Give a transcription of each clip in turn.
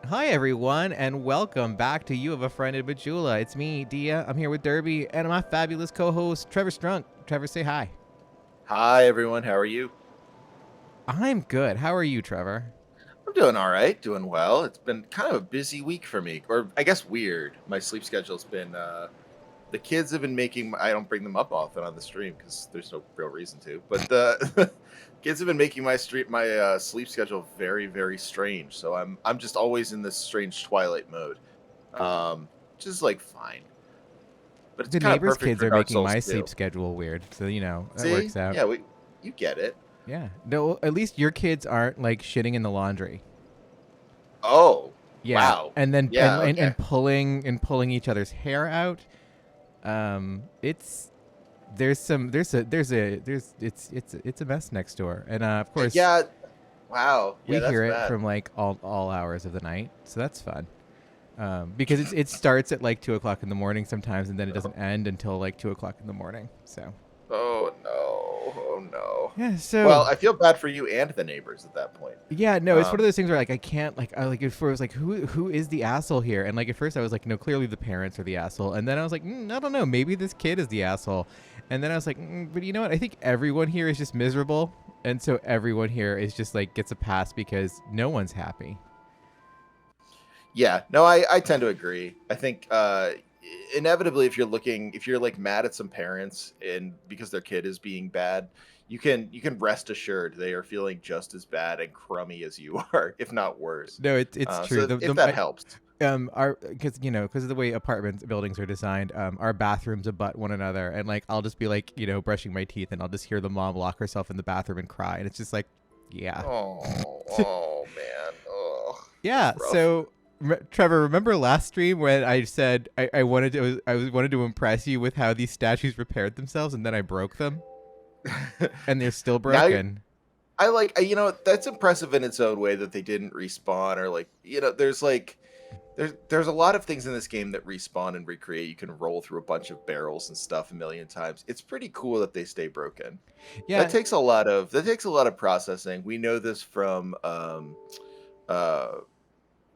Hi, everyone, and welcome back to You Have a Friend in Majula. It's me, Dia. I'm here with Derby, and my fabulous co-host, Trevor Strunk. Trevor, say hi. Hi, everyone. How are you? I'm good. How are you, Trevor? I'm doing all right, doing well. It's been kind of a busy week for me, or I guess weird. My sleep schedule's been, the kids have been making, I don't bring them up often on the stream because there's no real reason to, but the kids have been making my sleep schedule very, very strange. So I'm just always in this strange twilight mode, which is like fine, but it's The kind of neighbors' perfect kids for are Dark making Souls my 2. sleep schedule weird, so that See? works out. Yeah, you get it. Yeah. No, at least your kids aren't like shitting in the laundry. Oh, Yeah, wow. and then Yeah, okay. and pulling each other's hair out. It's it's a mess next door, and of course Yeah, wow. we Yeah, that's hear it bad. from like all hours of the night, so that's fun. Because it starts at like 2 o'clock in the morning sometimes, and then it doesn't end until like 2 o'clock in the morning. So Oh no. Oh no. yeah, Well, so I feel bad for you and the neighbors at that point. yeah, no, it's one of Um, those things where like I can't like I like at first like who is the asshole here? And like at first I was like, no, clearly the parents are the asshole, and then I was like, I don't know, maybe this kid is the asshole, and then I was like, but you know what? I think everyone here is just miserable, and so everyone here is just like gets a pass because no one's happy. yeah, no, I tend to agree. I think inevitably if you're like mad at some parents and because their kid is being bad, you can rest assured they are feeling just as bad and crummy as you are, if not worse. No, it's true. So if that I, helps. our because of the way apartments buildings are designed, our bathrooms abut one another, and like I'll just be like brushing my teeth, and I'll just hear the mom lock herself in the bathroom and cry, and it's just like, yeah. Oh man. Oh, that's Yeah, rough. so Trevor, remember last stream when I said I wanted to wanted to impress you with how these statues repaired themselves, and then I broke them, and they're still Now broken. that's impressive in its own way that they didn't respawn or like, there's a lot of things in this game that respawn and recreate. You can roll through a bunch of barrels and stuff a million times. It's pretty cool that they stay broken. Yeah, That takes a lot of processing. We know this from uh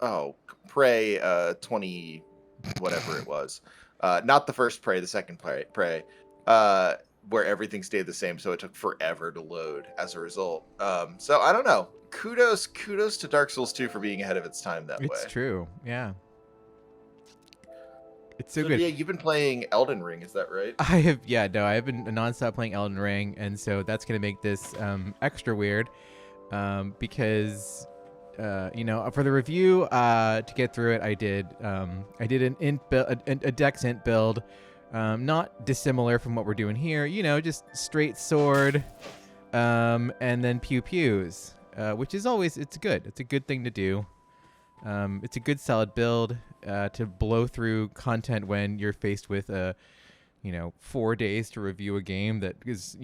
oh, Prey 20 whatever it was. Not the first Prey, the second Prey. Uh where everything stayed the same, so it took forever to load as a result. So I don't know. Kudos to Dark Souls 2 for being ahead of its time that it's way. true. Yeah, it's so So good. yeah, you've been playing Elden Ring, is that right? I have, yeah, no, I have been nonstop playing Elden Ring, and so that's gonna make this extra weird, because for the review, to get through it, I did an int build, a dex int build, not dissimilar from what we're doing here. Just straight sword, and then pew pews, which is always it's good. It's a good thing to do. It's a good solid build to blow through content when you're faced with 4 days to review a game that is,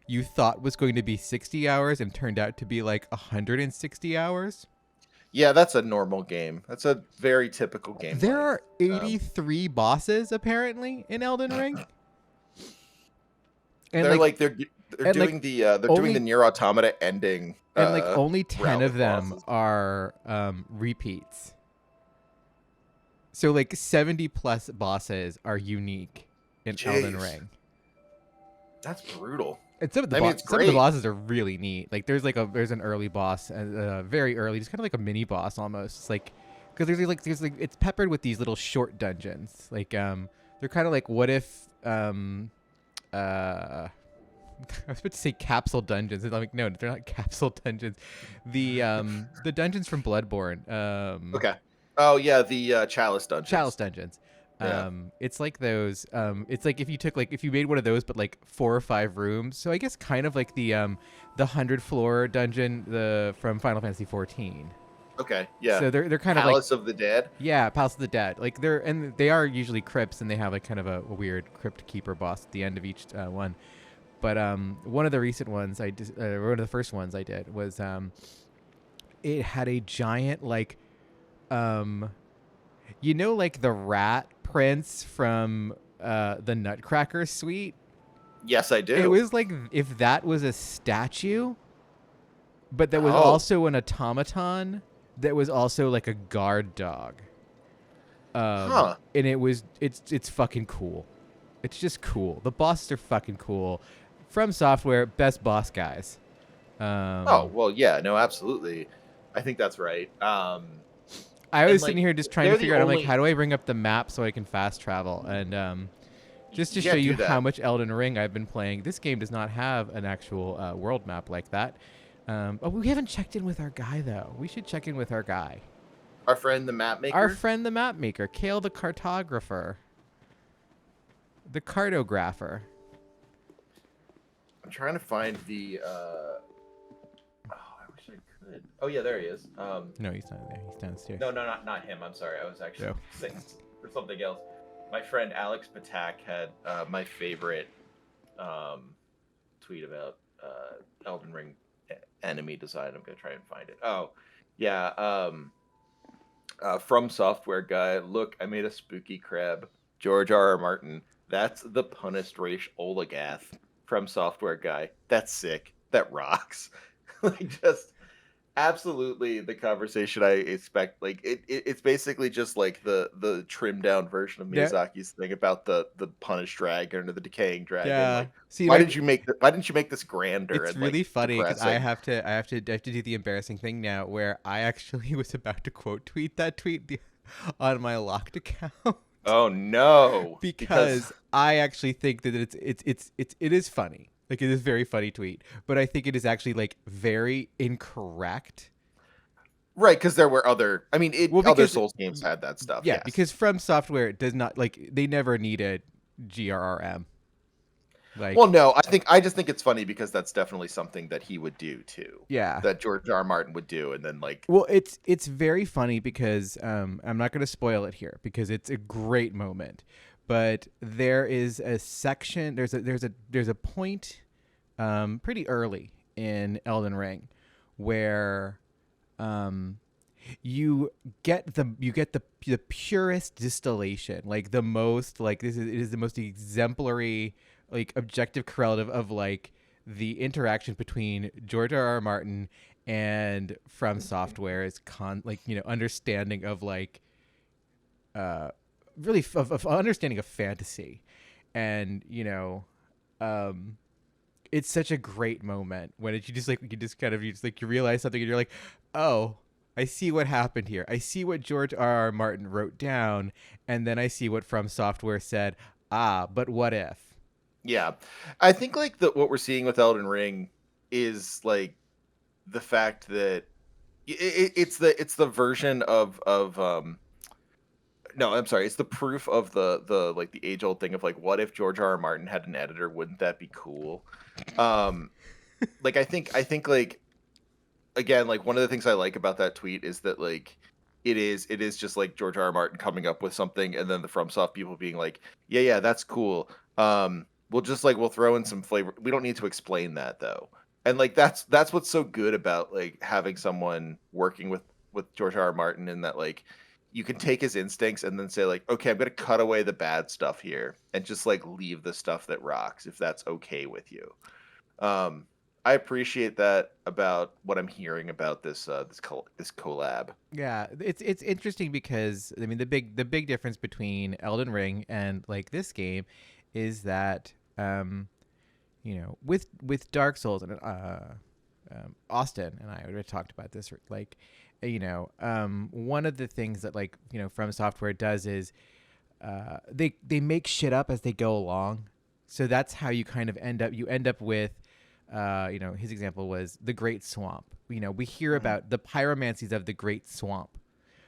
you thought was going to be 60 hours and turned out to be like 160 hours. Yeah, that's a normal game. That's a very typical game There length. are 83 bosses apparently in Elden Ring, and They're like like they're and like doing they're doing the only Nier Automata ending only 10 round of of them bosses. are repeats. So like 70 plus bosses are unique in Elden Jeez, Ring. that's brutal. And some of the I mean, it's some of the great. bosses are really neat. Like there's an early boss, very early, just kind of like a mini boss almost. It's like because there's like it's peppered with these little short dungeons. Like they're kind of like what if I was about to say capsule dungeons. And I'm like, no, they're not capsule dungeons. The dungeons from Bloodborne. Okay. Oh yeah, the Chalice Chalice dungeons. dungeons. Yeah. It's like those. It's like if you made one of those, but like 4 or 5 rooms. So I guess kind of like the 100 floor dungeon from Final Fantasy 14. Okay. Yeah. So they're kind of like, Palace of the Dead. yeah, Palace of the Dead. Like they are usually crypts, and they have like kind of a weird crypt keeper boss at the end of each one. But one of the recent ones one of the first ones I did was it had a giant like um like the rat prince from the Nutcracker suite. Yes, I It do. was like if that was a statue, but that was Oh. also an automaton, that was also like a guard dog. Huh. And it's fucking cool. It's just cool. The bosses are fucking cool. From Software, best boss guys. Oh, Um, well, yeah, no, absolutely. I think that's right. I And was sitting like here just trying to they're the figure out. I'm like, only how do I bring up the map so I can fast travel? And just to you show can't you do how that. much Elden Ring I've been playing, this game does not have an actual world map like that. Oh, we haven't checked in with our guy though. We should check in with our guy, Our friend the map our maker. friend the map maker, Kale the cartographer, the cartographer. I'm trying to find the oh, I wish I could. Oh yeah, there he is. No, he's not there. He's downstairs. No, not him. I'm sorry. I was actually No. saying for something else. My friend Alex Patak had my favorite tweet about Elden Ring enemy design. I'm gonna try and find it. Oh, yeah. From Software guy. Look, I made a spooky crab. George R. R. Martin. That's the punished race oligarch. From Software guy. That's sick. That rocks. Like just absolutely the conversation I expect. Like it's basically just like the trimmed down version of There, Miyazaki's thing about the punished dragon or the decaying dragon. yeah. Like See, like why didn't you make this grander it's and like really funny because depressing? I have to do the embarrassing thing now where I actually was about to quote tweet that on my locked account. Oh no. Because Because I actually think that it is funny. Like it is a very funny tweet, but I think it is actually like very incorrect. right, because there were Well, other because Souls games had that stuff, yeah, yes. because From Software does not like they never needed GRRM. Well, Like no, I just think it's funny because that's definitely something that he would do too. yeah. That George R. R. Martin would do, and then like Well, it's very funny because I'm not going to spoil it here because it's a great moment, but there is a section there's a point pretty early in Elden Ring where um, you get the purest distillation, like the most like it is the most exemplary like objective correlative of like the interaction between George R. R. Martin and From Software's understanding of like really of understanding of fantasy, and it's such a great moment when you just like you realize something and you're like, oh, I see what happened here. I see what George R. R. Martin wrote down, and then I see what From Software said. Ah, but what if? yeah. I think like what we're seeing with Elden Ring is like the fact that it's the version of no, I'm sorry, it's the proof of the like the age old thing of like what if George R. R. Martin had an editor, wouldn't that be cool? Um like I think like again, like one of the things I like about that tweet is that like it is just like George R. R. Martin coming up with something and then the FromSoft people being like, yeah, that's cool. We'll throw in some flavor. We don't need to explain that though. And like that's what's so good about like having someone working with George R. R. Martin in that like you can take his instincts and then say like, okay, I'm gonna cut away the bad stuff here and just like leave the stuff that rocks if that's okay with you. Um, I appreciate that about what I'm hearing about this collab. Yeah, it's interesting because I mean the big difference between Elden Ring and like this game is that with Dark Souls and Austin and I already talked about this like one of the things that like From Software does is they make shit up as they go along, so that's how you kind of end up with his example was the Great Swamp. We hear Mhm. about the pyromancies of the Great Swamp.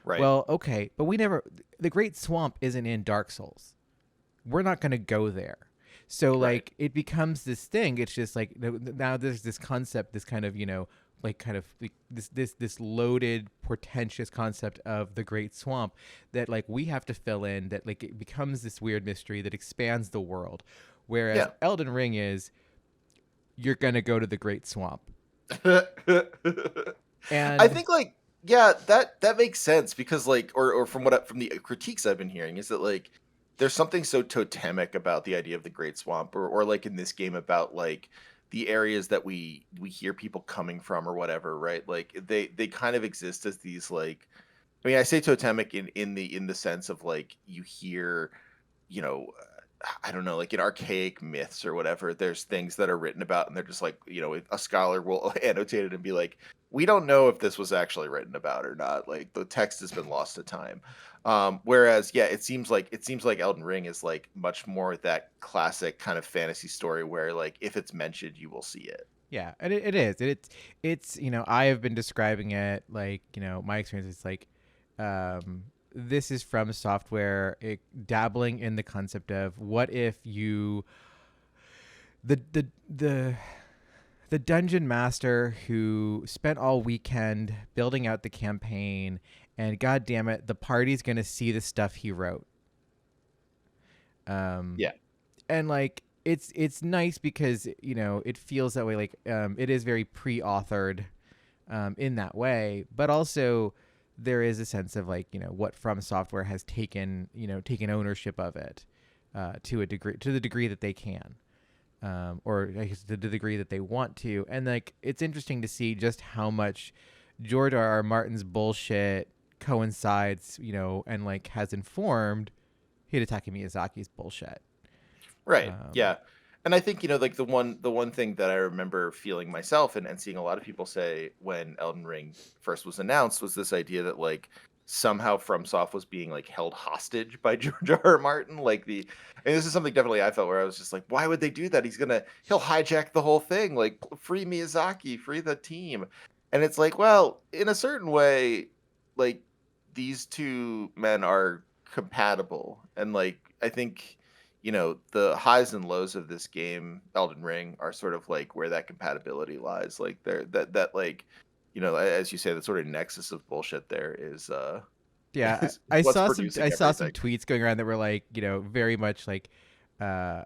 Right. Well, okay, but the Great Swamp isn't in Dark Souls. We're not going to go there. So Right. like it becomes this thing. It's just like now there's this concept, this kind of like kind of like this loaded, portentous concept of the Great Swamp that like we have to fill in. That like it becomes this weird mystery that expands the world. Whereas Yeah. Elden Ring is you're gonna go to the Great Swamp, I and think like yeah, that makes sense because like or from the critiques I've been hearing is that like there's something so totemic about the idea of the Great Swamp or like in this game about like the areas that we hear people coming from or whatever, right? Like they kind of exist as these like, I mean, I say totemic in the sense of like you hear, you know, I don't know, like in archaic myths or whatever, there's things that are written about, and they're just like, a scholar will annotate it and be like, we don't know if this was actually written about or not. Like the text has been lost to time. Whereas, yeah, it seems like Elden Ring is like much more that classic kind of fantasy story where like if it's mentioned, you will see it. Yeah, and it is. It's I have been describing it like my experience is like, this is from software dabbling in the concept of what if you the the dungeon master who spent all weekend building out the campaign, and god damn it, the party's gonna see the stuff he wrote. Um, Yeah. and like it's nice because it feels that way, like it is very pre-authored in that way, but also there is a sense of like what From Software has taken ownership of it to a degree, to the degree that they can, or I guess to the degree that they want to. And like it's interesting to see just how much George R. R. Martin's bullshit coincides, and like has informed Hidetaka Miyazaki's bullshit. Right. Um, Yeah. And I think, like the one thing that I remember feeling myself and seeing a lot of people say when Elden Ring first was announced was this idea that like somehow FromSoft was being like held hostage by George R. R. Martin. And this is something definitely I felt where I was just like, why would they do that? He'll hijack the whole thing. Like free Miyazaki, free the team. And it's like, well, in a certain way, like these two men are compatible. And like I think the highs and lows of this game, Elden Ring, are sort of like where that compatibility lies. Like there, that like, as you say, the sort of nexus of bullshit there is Yeah, is I what's saw some producing I saw some everything. tweets going around that were like, very much like, oh,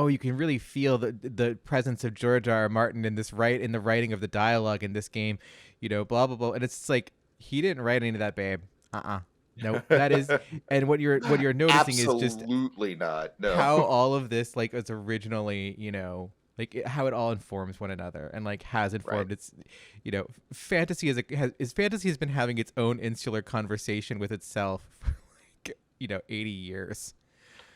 you can really feel the presence of George R. R. Martin in in the writing of the dialogue in this game, blah blah blah, and it's just like he didn't write any of that, babe. Nope. That is, and what you're noticing is just Absolutely not. No. how all of this like is originally, how it all informs one another and like has Right. informed its, fantasy fantasy has been having its own insular conversation with itself for like 80 years.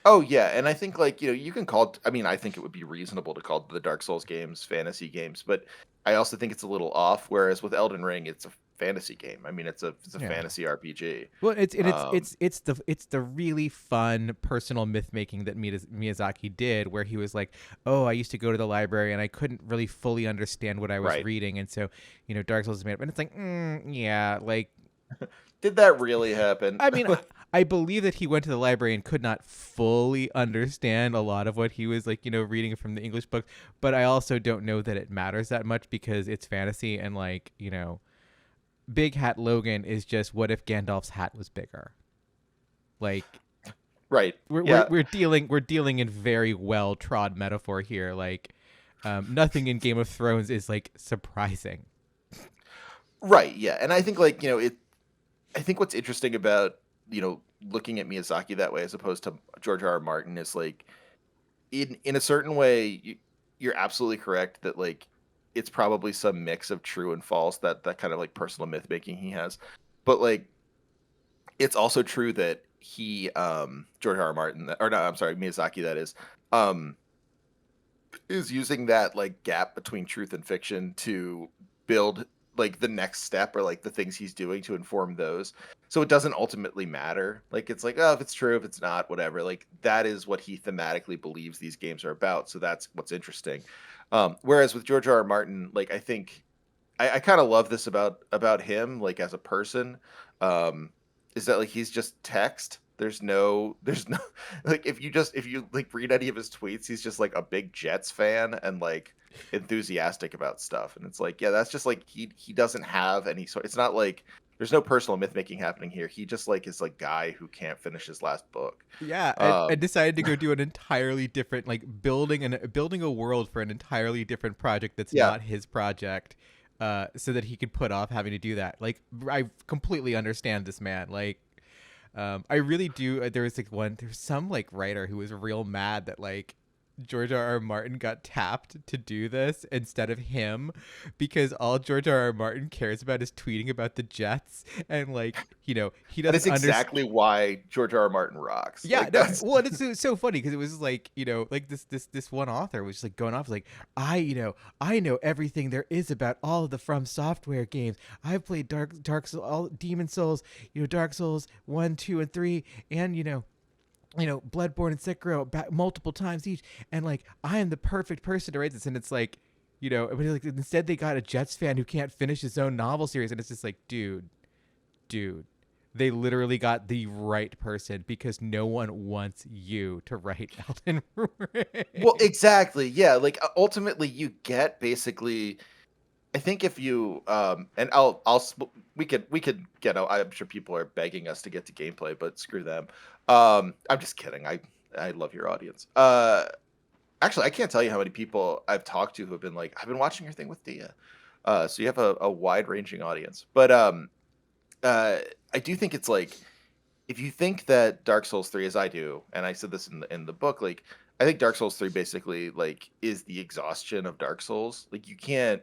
Oh yeah, and I think like you can call. I mean, I think it would be reasonable to call the Dark Souls games fantasy games, but I also think it's a little off. Whereas with Elden Ring, it's a fantasy game. I mean, it's a Yeah. fantasy RPG. Well, it's and Um, it's the really fun personal myth making that Miyazaki did, where he was like, "Oh, I used to go to the library and I couldn't really fully understand what I was right. reading, and so Dark Souls is made up." And it's like, yeah, like Did that really happen? I mean, I believe that he went to the library and could not fully understand a lot of what he was like, reading from the English book. But I also don't know that it matters that much because it's fantasy and like, Big Hat Logan is just what if Gandalf's hat was bigger? Like Right. we're we're Yeah. we're dealing in very well trod metaphor here. Like nothing in Game of Thrones is like surprising. Right. Yeah. And I think like, I think what's interesting about, looking at Miyazaki that way as opposed to George R. R. Martin is like in a certain way you're absolutely correct that like it's probably some mix of true and false, that kind of like personal myth making he has. But like it's also true that he George R. R. Martin, or no, I'm sorry, Miyazaki, that um is using that like gap between truth and fiction to build like the next step or like the things he's doing to inform those. So it doesn't ultimately matter. Like it's like, oh, if it's true, if it's not, whatever. Like that is what he thematically believes these games are about. So that's what's interesting. Whereas with George R. R. Martin, like I think I kind of love this about him, like as a person, um, is that like he's just text. There's no like if you like read any of his tweets, he's just like a big Jets fan and like enthusiastic about stuff. And it's like, yeah, that's just like he doesn't have any sort. It's not like there's no personal myth making happening here. He just like is like guy who can't finish his last book. Yeah, and Um, decided to go do an entirely different, like building a world for an entirely different project that's yeah, not his project, so that he could put off having to do that. Like I completely understand this man. Like, I really do. There was some like writer who was real mad that like George R. R. Martin got tapped to do this instead of him, because all George R. R. Martin cares about is tweeting about the Jets, and like, he That is doesn't understand. exactly why George R. R. Martin rocks. Yeah, Like no, that's well, it's so funny because it was like, like this one author was just like going off like, I know everything there is about all of the From Software games. I've played Dark Souls, all Demon Souls, Dark Souls 1, 2, and 3, and Bloodborne and Sekiro multiple times each, and like I am the perfect person to write this, and it's like, but like instead they got a Jets fan who can't finish his own novel series, and it's just like, dude. They literally got the right person because no one wants you to write Elden Ring. well, exactly. Yeah, like ultimately you get basically I think if you and we could get out. I'm sure people are begging us to get to gameplay, but screw them. I'm just kidding. I love your audience. Actually, I can't tell you how many people I've talked to who have been like, I've been watching your thing with Dia. So you have a wide ranging audience. But I do think it's like, if you think that Dark Souls 3, as I do, and I said this in the book, like I think Dark Souls 3 basically like is the exhaustion of Dark Souls. Like you can't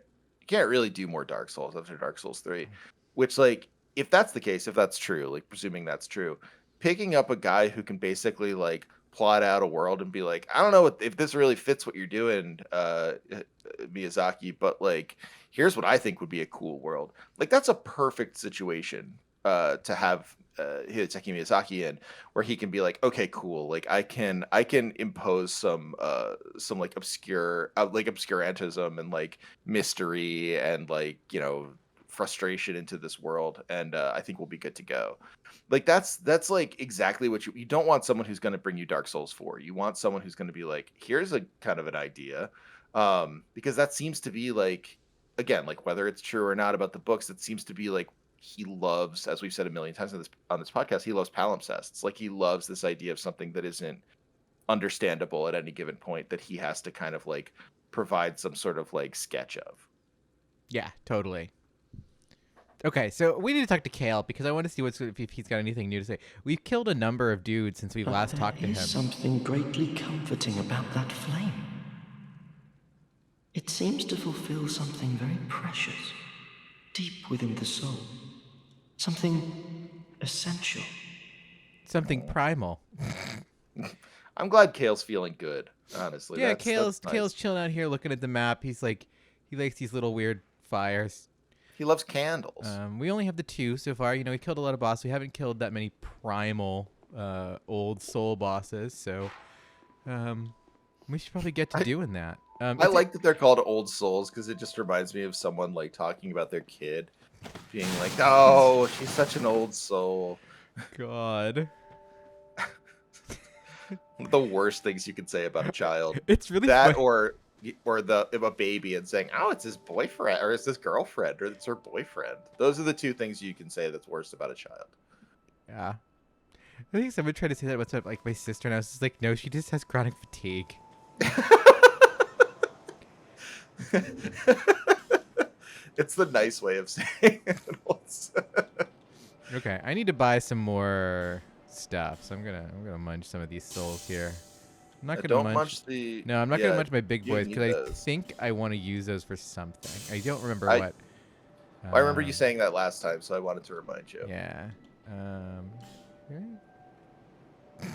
really do more Dark Souls after Dark Souls 3. Which, like, if that's the case, if that's true, like presuming that's true, picking up a guy who can basically like plot out a world and be like, I don't know if this really fits what you're doing, Miyazaki, but like here's what I think would be a cool world. Like that's a perfect situation to have Hidetaka Miyazaki in, where he can be like, okay, cool, like I can impose some like obscurantism and like mystery and like frustration into this world, and I think we'll be good to go. Like that's like exactly what you don't want. Someone who's going to bring you Dark Souls 4. You want someone who's going to be like, here's a kind of an idea, because that seems to be like, again, like whether it's true or not about the books, it seems to be like he loves, as we've said a million times on this podcast, he loves palimpsests. Like he loves this idea of something that isn't understandable at any given point, that he has to kind of like provide some sort of like sketch of. Yeah, totally. Okay, so we need to talk to Kale because I want to see if he's got anything new to say. We've killed a number of dudes since we last talked to him. There is something greatly comforting about that flame. It seems to fulfill something very precious, deep within the soul. Something essential. Something primal. I'm glad Kale's feeling good, honestly. Yeah, that's Kale's nice. chilling out here looking at the map. He's like, he likes these little weird fires. He loves candles. We only have the 2 so far. We killed a lot of bosses. We haven't killed that many primal old soul bosses, so we should probably get to doing that. I like that they're called old souls because it just reminds me of someone like talking about their kid being like, "Oh, she's such an old soul." God. The worst things you can say about a child. It's really that fun. or a baby and saying, "Oh, it's his boyfriend," or "It's his girlfriend," or "It's her boyfriend." Those are the 2 things you can say that's worse about a child. Yeah. I think someone tried to say that with like my sister, and I was just like, no, she just has chronic fatigue. It's the nice way of saying it. Okay, I need to buy some more stuff, so I'm gonna munch some of these souls here. I'm not gonna Don't munch the. No, I'm not gonna munch my big you boys need because I those. think I want to use those for something. I don't remember what. I remember you saying that last time, so I wanted to remind you. Yeah.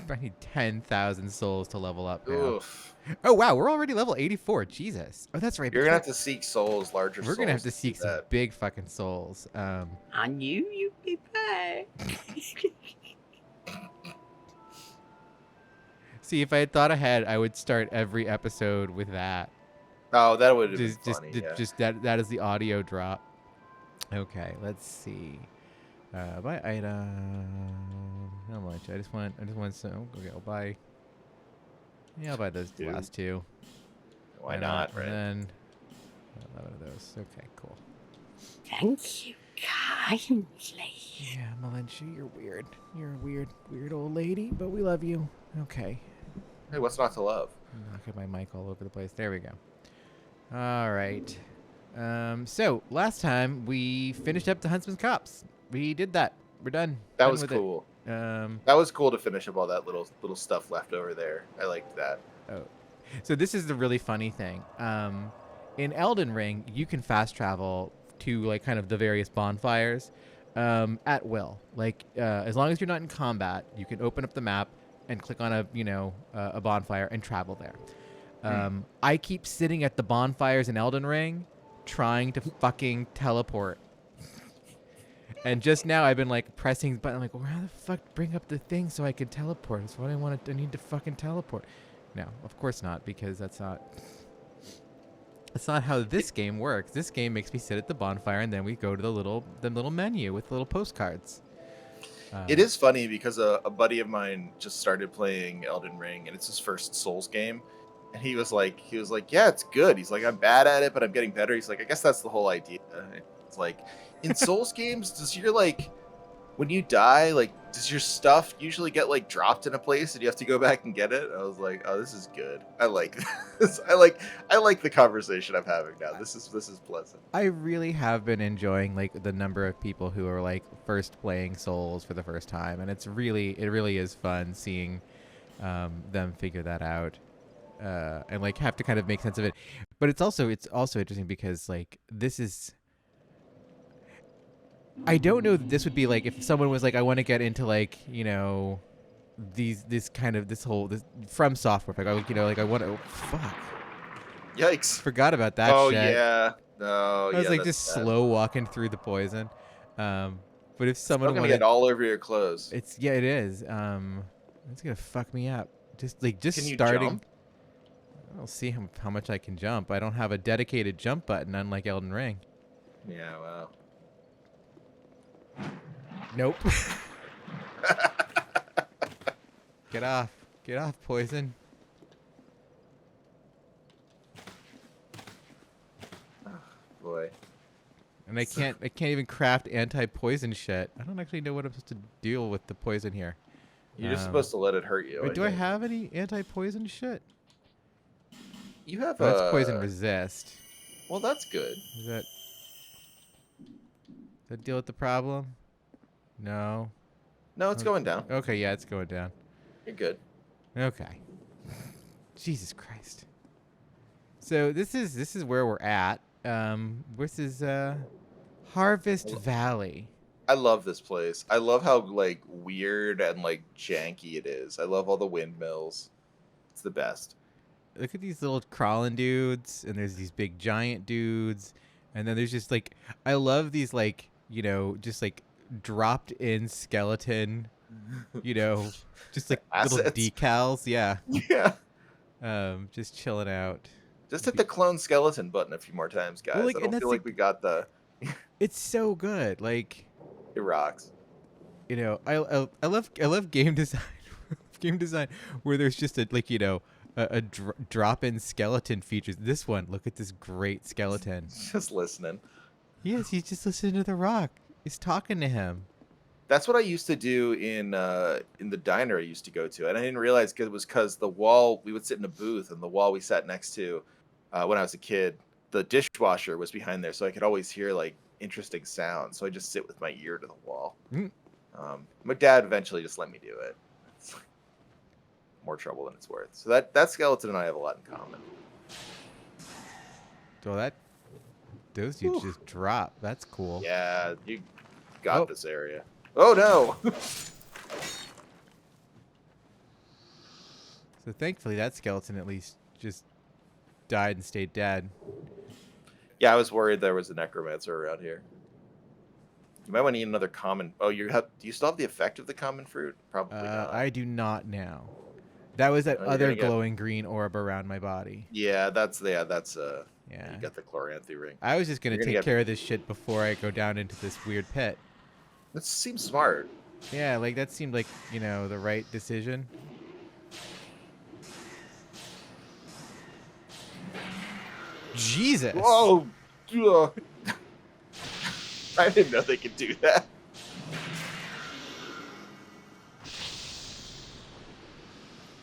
I need 10,000 souls to level up now. Oof. Oh wow, we're already level 84. Jesus. Oh, that's right. You're gonna have to seek souls, larger souls. We're gonna have to seek some big fucking souls. I knew you'd be back. See, if I had thought ahead, I would start every episode with that. Oh, that would have been Just, funny. Yeah. just that is the audio drop. Okay, let's see. Buy item. How much? I just want some. Okay, I'll buy. Yeah, I'll buy those last 2. Why not? Right. And then 11 of those. Okay, cool. Thank you kindly. Yeah, Melinda, you're weird. You're a weird old lady, but we love you. Okay. Hey, what's not to love? I'm knocking my mic all over the place. There we go. All right. So last time we finished up the Huntsman's Cops. We did that. We're done. That Done was with cool. It. That was cool to finish up all that little stuff left over there. I liked that. Oh, So this is the really funny thing. In Elden Ring, you can fast travel to like kind of the various bonfires at will. Like as long as you're not in combat, you can open up the map and click on a bonfire and travel there. I keep sitting at the bonfires in Elden Ring, trying to fucking teleport. And just now I've been like pressing the button, like, well, how the fuck bring up the thing so I can teleport? That's what I want to. I need to fucking teleport. No, of course not, because that's not how this game works. This game makes me sit at the bonfire, and then we go to the little menu with little postcards. It is funny because a buddy of mine just started playing Elden Ring, and it's his first Souls game. And he was like, yeah, it's good. He's like, I'm bad at it, but I'm getting better. He's like, I guess that's the whole idea. It's like, in Souls games, does your like, when you die, like, does your stuff usually get like dropped in a place and you have to go back and get it? I was like, oh, this is good. I like this. I like the conversation I'm having now. This is pleasant. I really have been enjoying like the number of people who are like first playing Souls for the first time, and it really is fun seeing them figure that out. And like have to kind of make sense of it, but it's also interesting because like this is, I don't know that this would be like if someone was like, I want to get into like this from software, like I want to fuck. Yikes! Forgot about that. Oh shit. yeah, no. I was yeah, like just slow walking through the poison. But if someone gonna wanted, get all over your clothes. it is. It's gonna fuck me up. Just Can you starting. jump? I'll see how much I can jump. I don't have a dedicated jump button, unlike Elden Ring. Yeah, wow. Nope. Get off, poison. Boy. And I can't even craft anti-poison shit. I don't actually know what I'm supposed to deal with the poison here. You're just supposed to let it hurt you. Wait, do I have any anti-poison shit? You have That's poison resist. Well, that's good. Does that deal with the problem? No. No, it's going down. Okay, yeah, it's going down. You're good. Okay. Jesus Christ. So this is where we're at. This is Harvest Valley. I love this place. I love how like weird and like janky it is. I love all the windmills. It's the best. Look at these little crawling dudes, and there's these big giant dudes, and then there's just like, I love these like, just like dropped in skeleton, just like little decals. Yeah. Yeah. Just chilling out. Just hit the clone skeleton button a few more times, guys. Well, like, I don't feel like we got the. It's so good. Like, it rocks. I love game design. Game design where there's just a drop-in skeleton features. This one, look at this great skeleton. Just listening. Yes, he's just listening to the rock. He's talking to him. That's what I used to do in the diner I used to go to, and I didn't realize it was because the wall, we would sit in a booth, and the wall we sat next to when I was a kid, the dishwasher was behind there, so I could always hear like interesting sounds. So I just sit with my ear to the wall. My dad eventually just let me do it. It's like more trouble than it's worth. So that skeleton and I have a lot in common. So those dudes just drop. That's cool. Yeah, you got this area. Oh no! So thankfully that skeleton at least just died and stayed dead. Yeah, I was worried there was a necromancer around here. You might want to eat another common. Oh, do you still have the effect of the common fruit? Probably not. I do not now. That was that other glowing green orb around my body. Yeah, that's You got the chloranthy ring. I was just gonna take care of this shit before I go down into this weird pit. That seems smart. Yeah, like that seemed like, the right decision. Jesus. Whoa. I didn't know they could do that.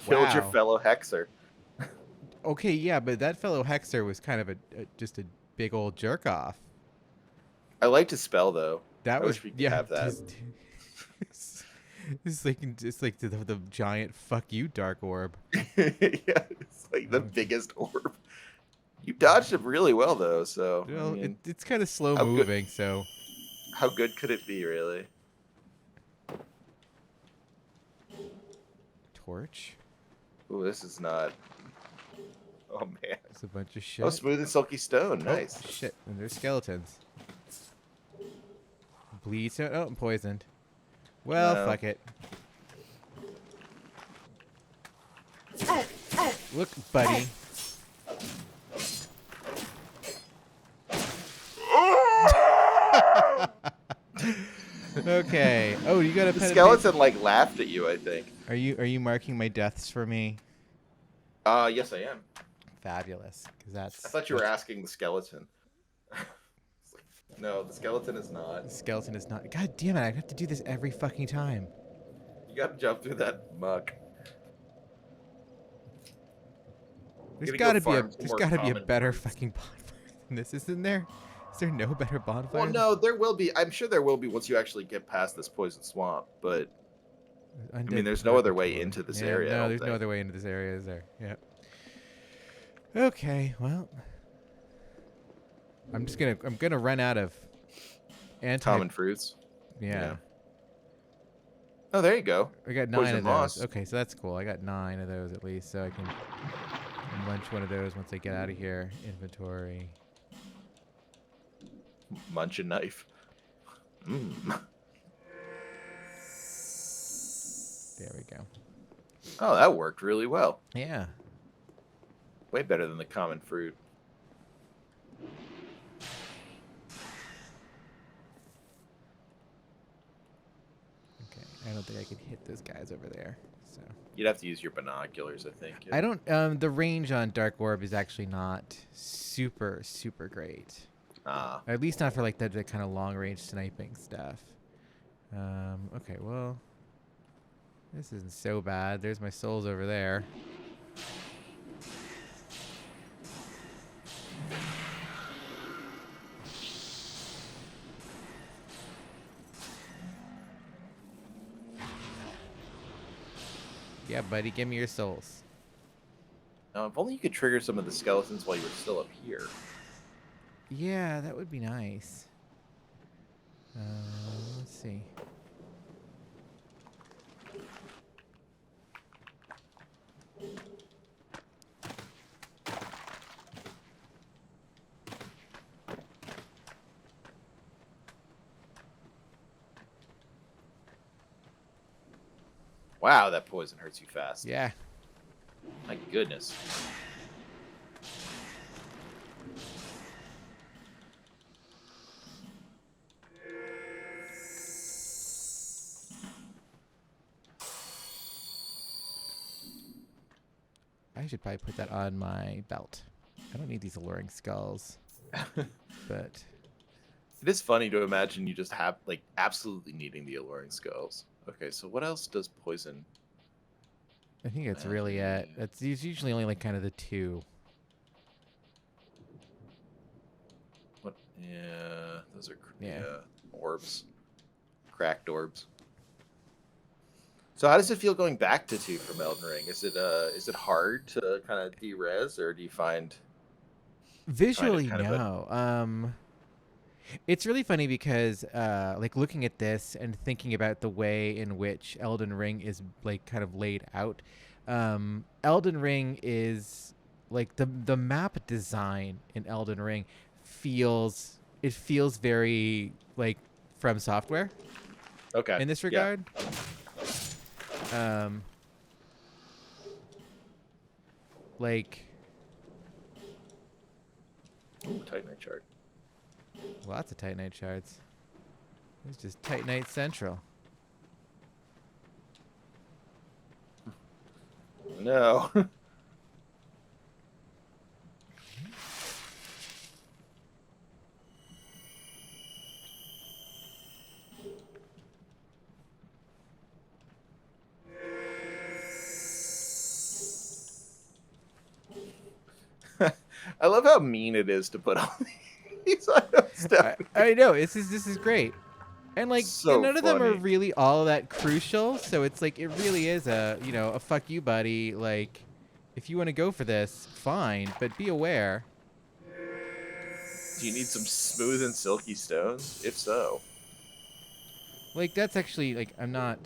Killed your fellow hexer. Okay, yeah, but that fellow hexer was kind of just a big old jerk off. I liked his spell though. That I wish we could have that. It's like the giant fuck you dark orb. Yeah, it's like the biggest orb. You dodged it really well though, so Well, I mean, it's kind of slow how good- moving, so how good could it be, really? torch. Ooh, this is not. Oh man. It's a bunch of shit. Oh, smooth and silky stone. Oh, Nice. shit, and there's skeletons. Bleed stone. Oh, I'm poisoned. Well, No. fuck it. Look, buddy. Okay. Oh, you got a The pen and skeleton like laughed at you, I think. paper? Are you marking my deaths for me? Yes, I am. Fabulous, because that's. I thought you were asking the skeleton. No, the skeleton is not. The skeleton is not. God damn it! I have to do this every fucking time. You gotta jump through that muck. There's Gonna got go to be a. farm some There's more got to be a common better fruits. fucking bonfire than this, isn't there? Is there no better bonfire? Well, no, there will be. I'm sure there will be once you actually get past this poison swamp. But I mean, there's no other way into this area. I No, don't there's no think. other way into this area, is there? Yeah. Okay, well, I'm gonna run out of Common fruits. Yeah. Oh, there you go. I got 9 Poison of moss. those. Okay, so that's cool. I got 9 of those at least, so I can munch one of those once I get out of here. Inventory. Munch a knife. Mm. There we go. Oh, that worked really well. Yeah. Way better than the common fruit. Okay. I don't think I can hit those guys over there. So You'd have to use your binoculars, I think. I don't. The range on Dark Orb is actually not super great. Ah. At least not for like the kind of long range sniping stuff. Okay, well, this isn't so bad. There's my souls over there. Yeah, buddy, give me your souls. Now, if only you could trigger some of the skeletons while you were still up here. Yeah, that would be nice. Let's see. Wow, that poison hurts you fast. Yeah. My goodness. I should probably put that on my belt. I don't need these alluring skulls. But It is funny to imagine you just have, like, absolutely needing the alluring skulls. Okay, so what else does poison? I think that's really it. That's usually only like kind of the 2. What? Yeah, those are Yeah. orbs, cracked orbs. So how does it feel going back to 2 from Elden Ring? Is it hard to kind of de-res, or do you find Visually, kind of a- no. It's really funny because, like, looking at this and thinking about the way in which Elden Ring is, like, kind of laid out, Elden Ring is, like, the map design in Elden Ring feels very, like, From Software okay in this yeah. regard. Like, Ooh, Titanite chart. lots of Titanite shards. It's just Titanite Central. No. I love how mean it is to put all these items down. I know this is great. And like So none of them are funny. really all that crucial, so it's like it really is a a fuck you, buddy. Like, if you want to go for this, fine, but be aware. Do you need some smooth and silky stones? If so. Like that's actually like I'm not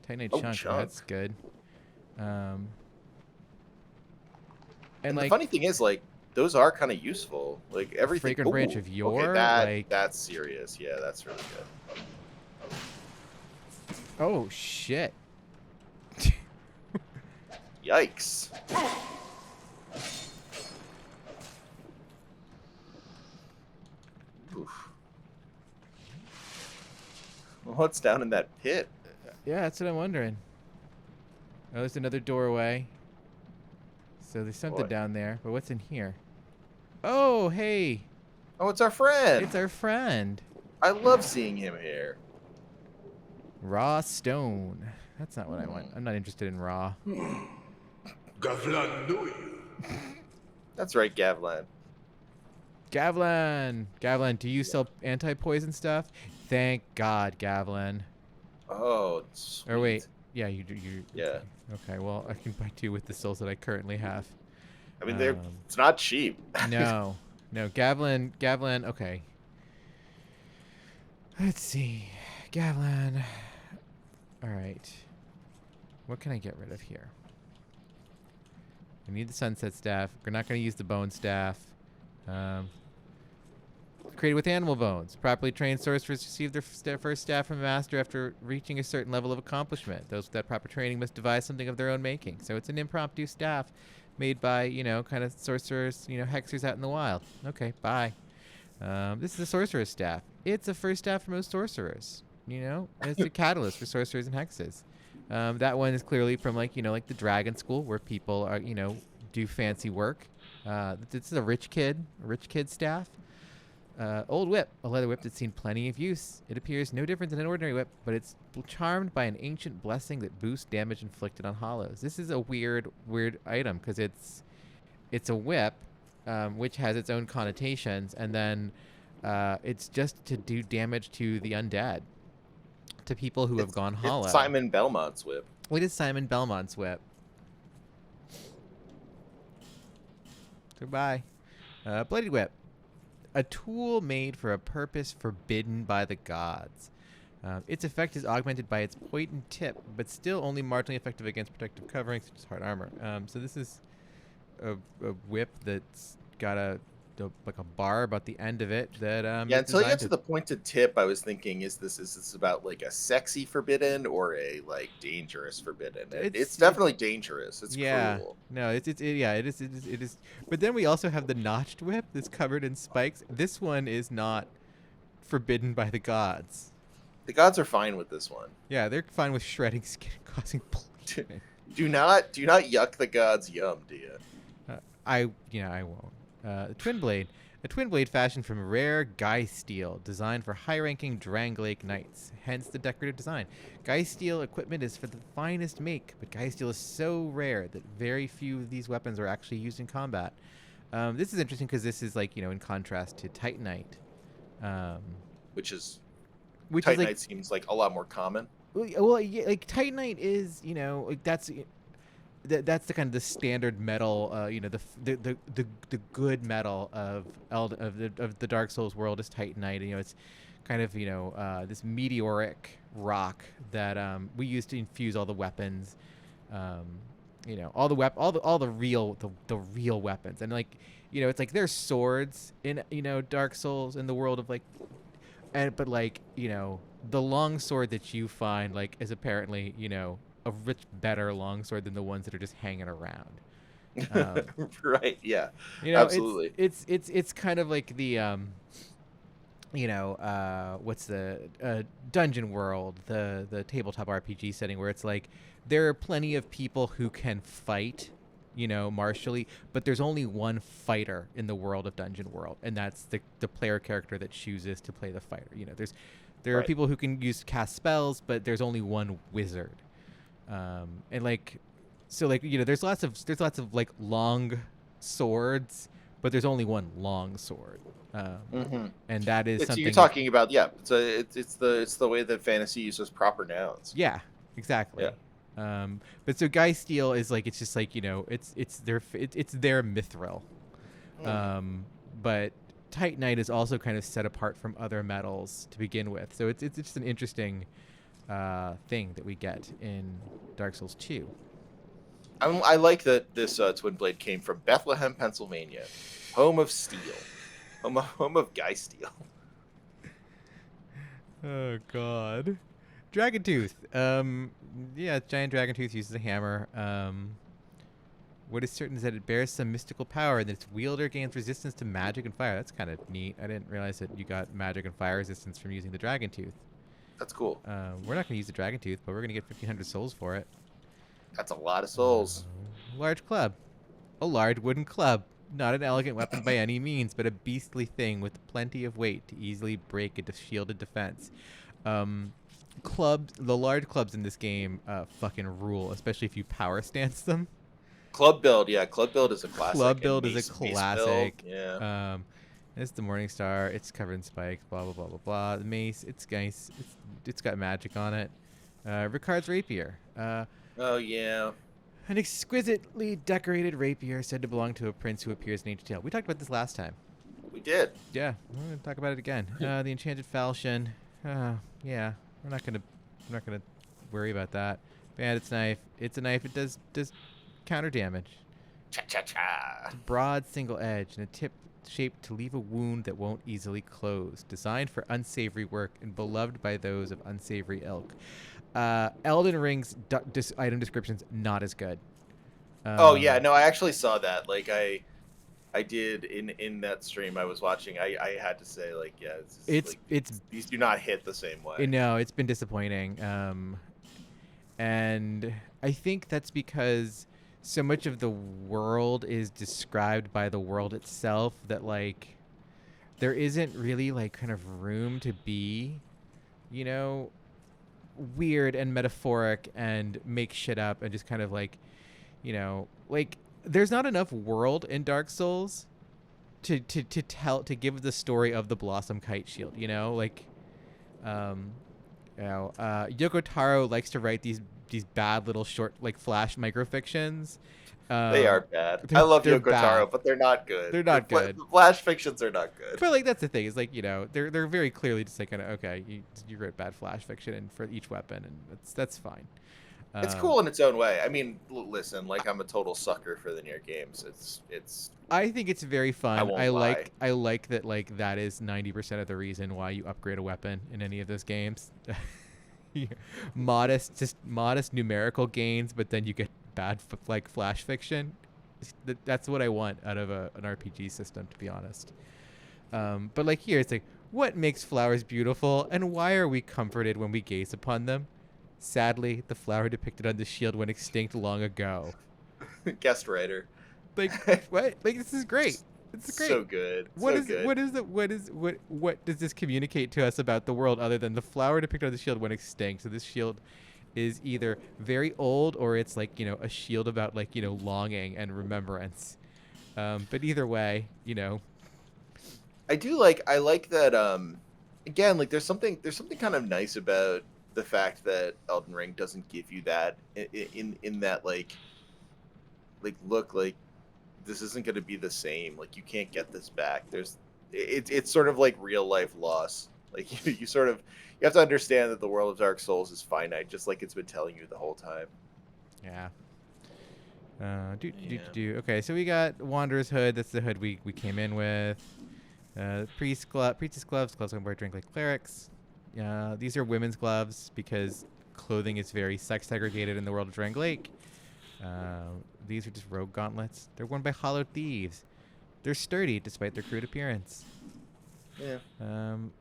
Titanite Oh, chunk. chunk. That's good. And And the like funny thing is, like, those are kind of useful. Like everything. fragrant branch Ooh, of yore. Okay, like that's serious. Yeah, that's really good. oh shit. Yikes. Oof. What's down in that pit? Yeah, that's what I'm wondering. Oh, there's another doorway. So there's something Boy. down there, but what's in here? Oh, hey, Oh, it's our friend. it's our friend. I love seeing him here. Raw stone. That's not what I want. I'm not interested in raw. Gavlan knew you. That's right, Gavlan. Gavlan, do you sell anti-poison stuff? Thank God, Gavlan. Oh, sweet. Or wait, yeah, you do. Yeah. Okay, well, I can buy 2 with the souls that I currently have. I mean, Um, it's not cheap. No, Gavlan. Okay. Let's see, Gavlan. All right. What can I get rid of here? I need the sunset staff. We're not going to use the bone staff. Created with animal bones. Properly trained sorcerers receive their first staff from a master after reaching a certain level of accomplishment. Those with that proper training must devise something of their own making. So it's an impromptu staff made by, kind of sorcerers, hexers out in the wild. Okay, bye. This is a sorcerer's staff. It's a first staff for most sorcerers. It's a catalyst for sorcerers and hexes. That one is clearly from like the dragon school where people are do fancy work. This is a rich kid staff. Old whip, a leather whip that's seen plenty of use. It appears no different than an ordinary whip, but it's charmed by an ancient blessing that boosts damage inflicted on hollows. This is a weird item because it's a whip, which has its own connotations, and then it's just to do damage to the undead. To people who have gone hollow. It's Simon Belmont's whip. What is Simon Belmont's whip? Goodbye. Bloodied whip. A tool made for a purpose forbidden by the gods. Its effect is augmented by its point and tip, but still only marginally effective against protective coverings such as hard armor. So this is a whip that's got a barb at the end of it that Yeah, is until you get designed to the pointed tip, I was thinking, is this about like a sexy forbidden or a like dangerous forbidden? It's definitely dangerous. It's cruel. No, it is. But then we also have the notched whip that's covered in spikes. This one is not forbidden by the gods. The gods are fine with this one. Yeah, they're fine with shredding skin and causing bleeding. Do not yuck the gods yum, do you? I won't. Twin blade. A twin blade fashioned from rare Guy steel, designed for high-ranking Dranglake knights, hence the decorative design. Guy steel equipment is for the finest make, but Guy steel is so rare that very few of these weapons are actually used in combat. This is interesting because this is like, in contrast to Titanite. Which is Titanite like, seems like a lot more common. Well, yeah, like Titanite is, that's the kind of the standard metal, the good metal of the Dark Souls world is Titanite. It's kind of this meteoric rock that we use to infuse all the weapons, all the real weapons, and like it's like there's swords in Dark Souls in the world of like, but like the long sword that you find like is apparently a rich, better longsword than the ones that are just hanging around. Right? Yeah. Absolutely. It's kind of like the what's the dungeon world, the tabletop RPG setting where it's like there are plenty of people who can fight, martially, but there's only one fighter in the world of Dungeon World, and that's the player character that chooses to play the fighter. There are Right. people who can cast spells, but there's only one wizard. And like, so like there's lots of like long swords, but there's only one long sword, Mm-hmm. and that is something. You're talking about, yeah. It's the way that fantasy uses proper nouns. Yeah, exactly. Yeah. But so Guy Steel is like, it's just like, it's their mithril. But Titanite is also kind of set apart from other metals to begin with. So it's just an interesting thing that we get in Dark Souls 2. I like that this Twin Blade came from Bethlehem, Pennsylvania, home of steel, home of Guy Steel. Oh God, Dragon Tooth. Yeah, giant Dragon Tooth uses a hammer. What is certain is that it bears some mystical power, and that its wielder gains resistance to magic and fire. That's kind of neat. I didn't realize that you got magic and fire resistance from using the Dragon Tooth. That's cool. We're not going to use the Dragon Tooth, but we're going to get 1,500 souls for it. That's a lot of souls. Large club. A large wooden club. Not an elegant weapon by any means, but a beastly thing with plenty of weight to easily break a shielded defense. The large clubs in this game fucking rule, especially if you power stance them. Club build, yeah. Club build is a classic. Club build is a classic. Yeah. It's the Morning Star. It's covered in spikes. Blah blah blah blah blah. The mace. It's nice. It's got magic on it. Ricard's rapier. Oh yeah. An exquisitely decorated rapier said to belong to a prince who appears in ancient tale. We talked about this last time. We did. Yeah, we're gonna talk about it again. The enchanted falchion. Yeah, we're not gonna worry about that. Bandit's knife. It's a knife. It does counter damage. Cha cha cha. Broad single edge and a tip shaped to leave a wound that won't easily close. Designed for unsavory work and beloved by those of unsavory ilk. Elden Ring's item description's not as good. Oh yeah, no, I actually saw that. Like I did in that stream I was watching. I had to say, like, yeah, it's these do not hit the same way. No, it's been disappointing. And I think that's because so much of the world is described by the world itself that, like, there isn't really, like, kind of room to be, weird and metaphoric and make shit up and just kind of, like, like, there's not enough world in Dark Souls to give the story of the Blossom Kite Shield, like, Yoko Taro likes to write these bad little short, like, flash microfictions. They are bad. I love Yoko Taro, but they're not good. They're not good. Flash fictions are not good. But, like, that's the thing is, like, they're very clearly just like, kind of, okay, you wrote bad flash fiction and for each weapon, and that's fine. It's cool in its own way. I mean, listen, like, I'm a total sucker for the near games. It's. I think it's very fun. I lie. like that, like, that is 90% of the reason why you upgrade a weapon in any of those games. modest numerical gains, but then you get bad like flash fiction. That's what I want out of an RPG system, to be honest. But, like, here it's like, what makes flowers beautiful, and why are we comforted when we gaze upon them? Sadly, the flower depicted on the shield went extinct long ago. Guest writer. Like, what? Like, this is great. It's great. So good. What does this communicate to us about the world other than the flower depicted on the shield went extinct? So this shield is either very old or it's, like, a shield about, like, longing and remembrance. But either way, I like that, again, like, there's something kind of nice about the fact that Elden Ring doesn't give you that in that, like look, like, this isn't going to be the same. Like, you can't get this back. It's sort of like real life loss. Like, you have to understand that the world of Dark Souls is finite, just like it's been telling you the whole time. Yeah. Okay, so we got Wanderer's Hood. That's the hood we came in with. Priestess gloves can wear drink like clerics. These are women's gloves because clothing is very sex segregated in the world of Drang Lake. These are just rogue gauntlets. They're worn by hollow thieves. They're sturdy despite their crude appearance. Yeah.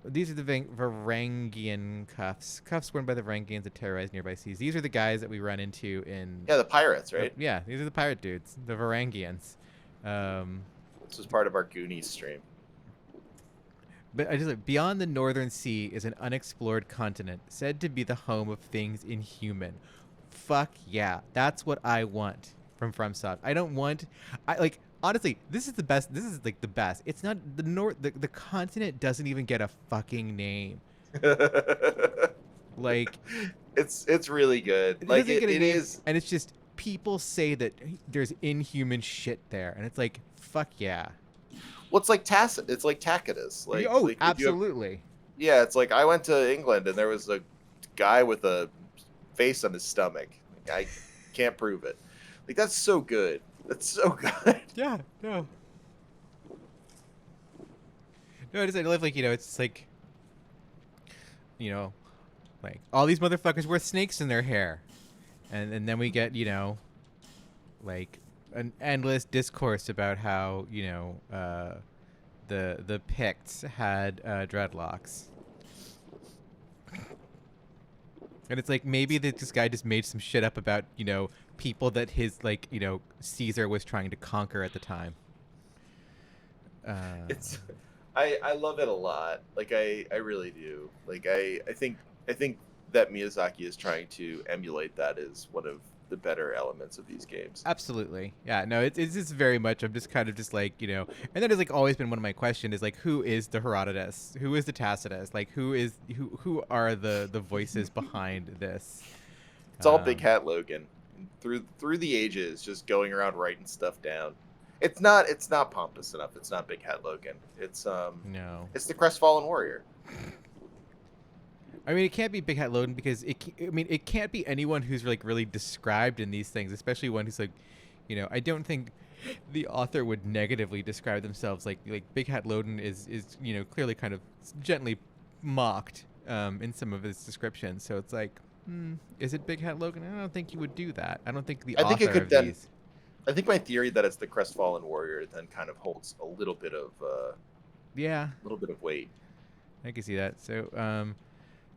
These are the Varangian cuffs. Cuffs worn by the Varangians that terrorize nearby seas. These are the guys that we run into in... Yeah, the pirates, right? Yeah, these are the pirate dudes. The Varangians. This was part of our Goonies stream. But I just like, beyond the northern sea is an unexplored continent said to be the home of things inhuman. Fuck yeah, that's what I want from FromSoft. I don't want, honestly, this is the best. This is like the best. It's not the north. The continent doesn't even get a fucking name. Like It's really good. it Like doesn't get a it name, is. and it's just people say that there's inhuman shit there, and it's like fuck yeah. Well, it's like Tacit. It's like Tacitus. Like Oh, like if you have- absolutely. yeah, it's like I went to England and there was a guy with a face on his stomach. Like, I can't prove it. Like that's so good. That's so good. Yeah. No. No, I love like it's just like like all these motherfuckers wear snakes in their hair, and then we get like an endless discourse about how the Picts had dreadlocks, and it's like maybe that this guy just made some shit up about people that his Caesar was trying to conquer at the time. It's I love it a lot. Like I really do. Like I think that Miyazaki is trying to emulate that as one of the better elements of these games. Absolutely. Yeah, no, it's just very much, I'm just kind of just like, and that has like always been one of my questions is like, who is the Herodotus? Who is the Tacitus? Like, who are the voices behind this? It's all Big Hat Logan. Through the ages, just going around writing stuff down. It's not pompous enough. It's not Big Hat Logan. It's No. It's the Crestfallen Warrior. I mean, it can't be Big Hat Logan because it can't be anyone who's like really described in these things, especially one who's like, I don't think the author would negatively describe themselves like Big Hat Logan is clearly kind of gently mocked in some of his descriptions. So it's like, is it Big Hat Logan? I don't think he would do that. I don't think the author it could of then, these. I think my theory that it's the Crestfallen Warrior then kind of holds a little bit of weight. I can see that. So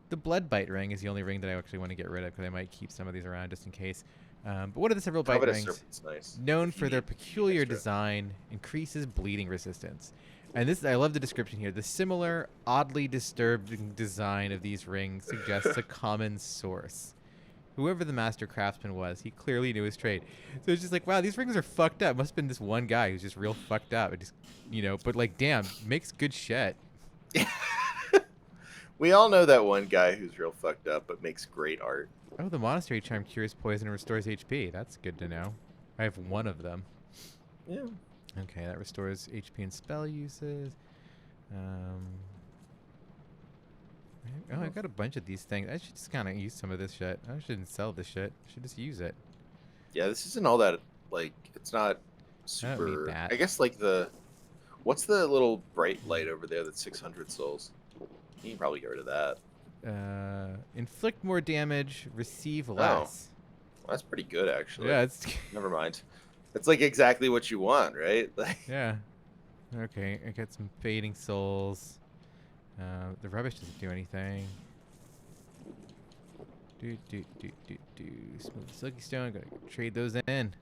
the Bloodbite ring is the only ring that I actually want to get rid of because I might keep some of these around just in case. But one of the several bite Covetous rings, Serpent's nice. known If you for their need peculiar extra. design, increases bleeding resistance. And I love the description here. The similar, oddly disturbing design of these rings suggests a common source. Whoever the master craftsman was, he clearly knew his trade. So it's just like, wow, these rings are fucked up. Must have been this one guy who's just real fucked up. It just, but like, damn, makes good shit. We all know that one guy who's real fucked up but makes great art. Oh, the monastery charm cures poison and restores HP. That's good to know. I have one of them. Yeah. Okay, that restores HP and spell uses. Oh, I got a bunch of these things. I should just kind of use some of this shit. I shouldn't sell this shit. I should just use it. Yeah, this isn't all that like it's not I don't need super. that. I guess like what's the little bright light over there that's 600 souls? You can probably get rid of that. Inflict more damage, receive less. Well, that's pretty good actually. Yeah, it's Never mind. It's like exactly what you want, right? Like yeah. Okay, I got some fading souls. The rubbish doesn't do anything. Smooth silky stone. Gotta trade those in.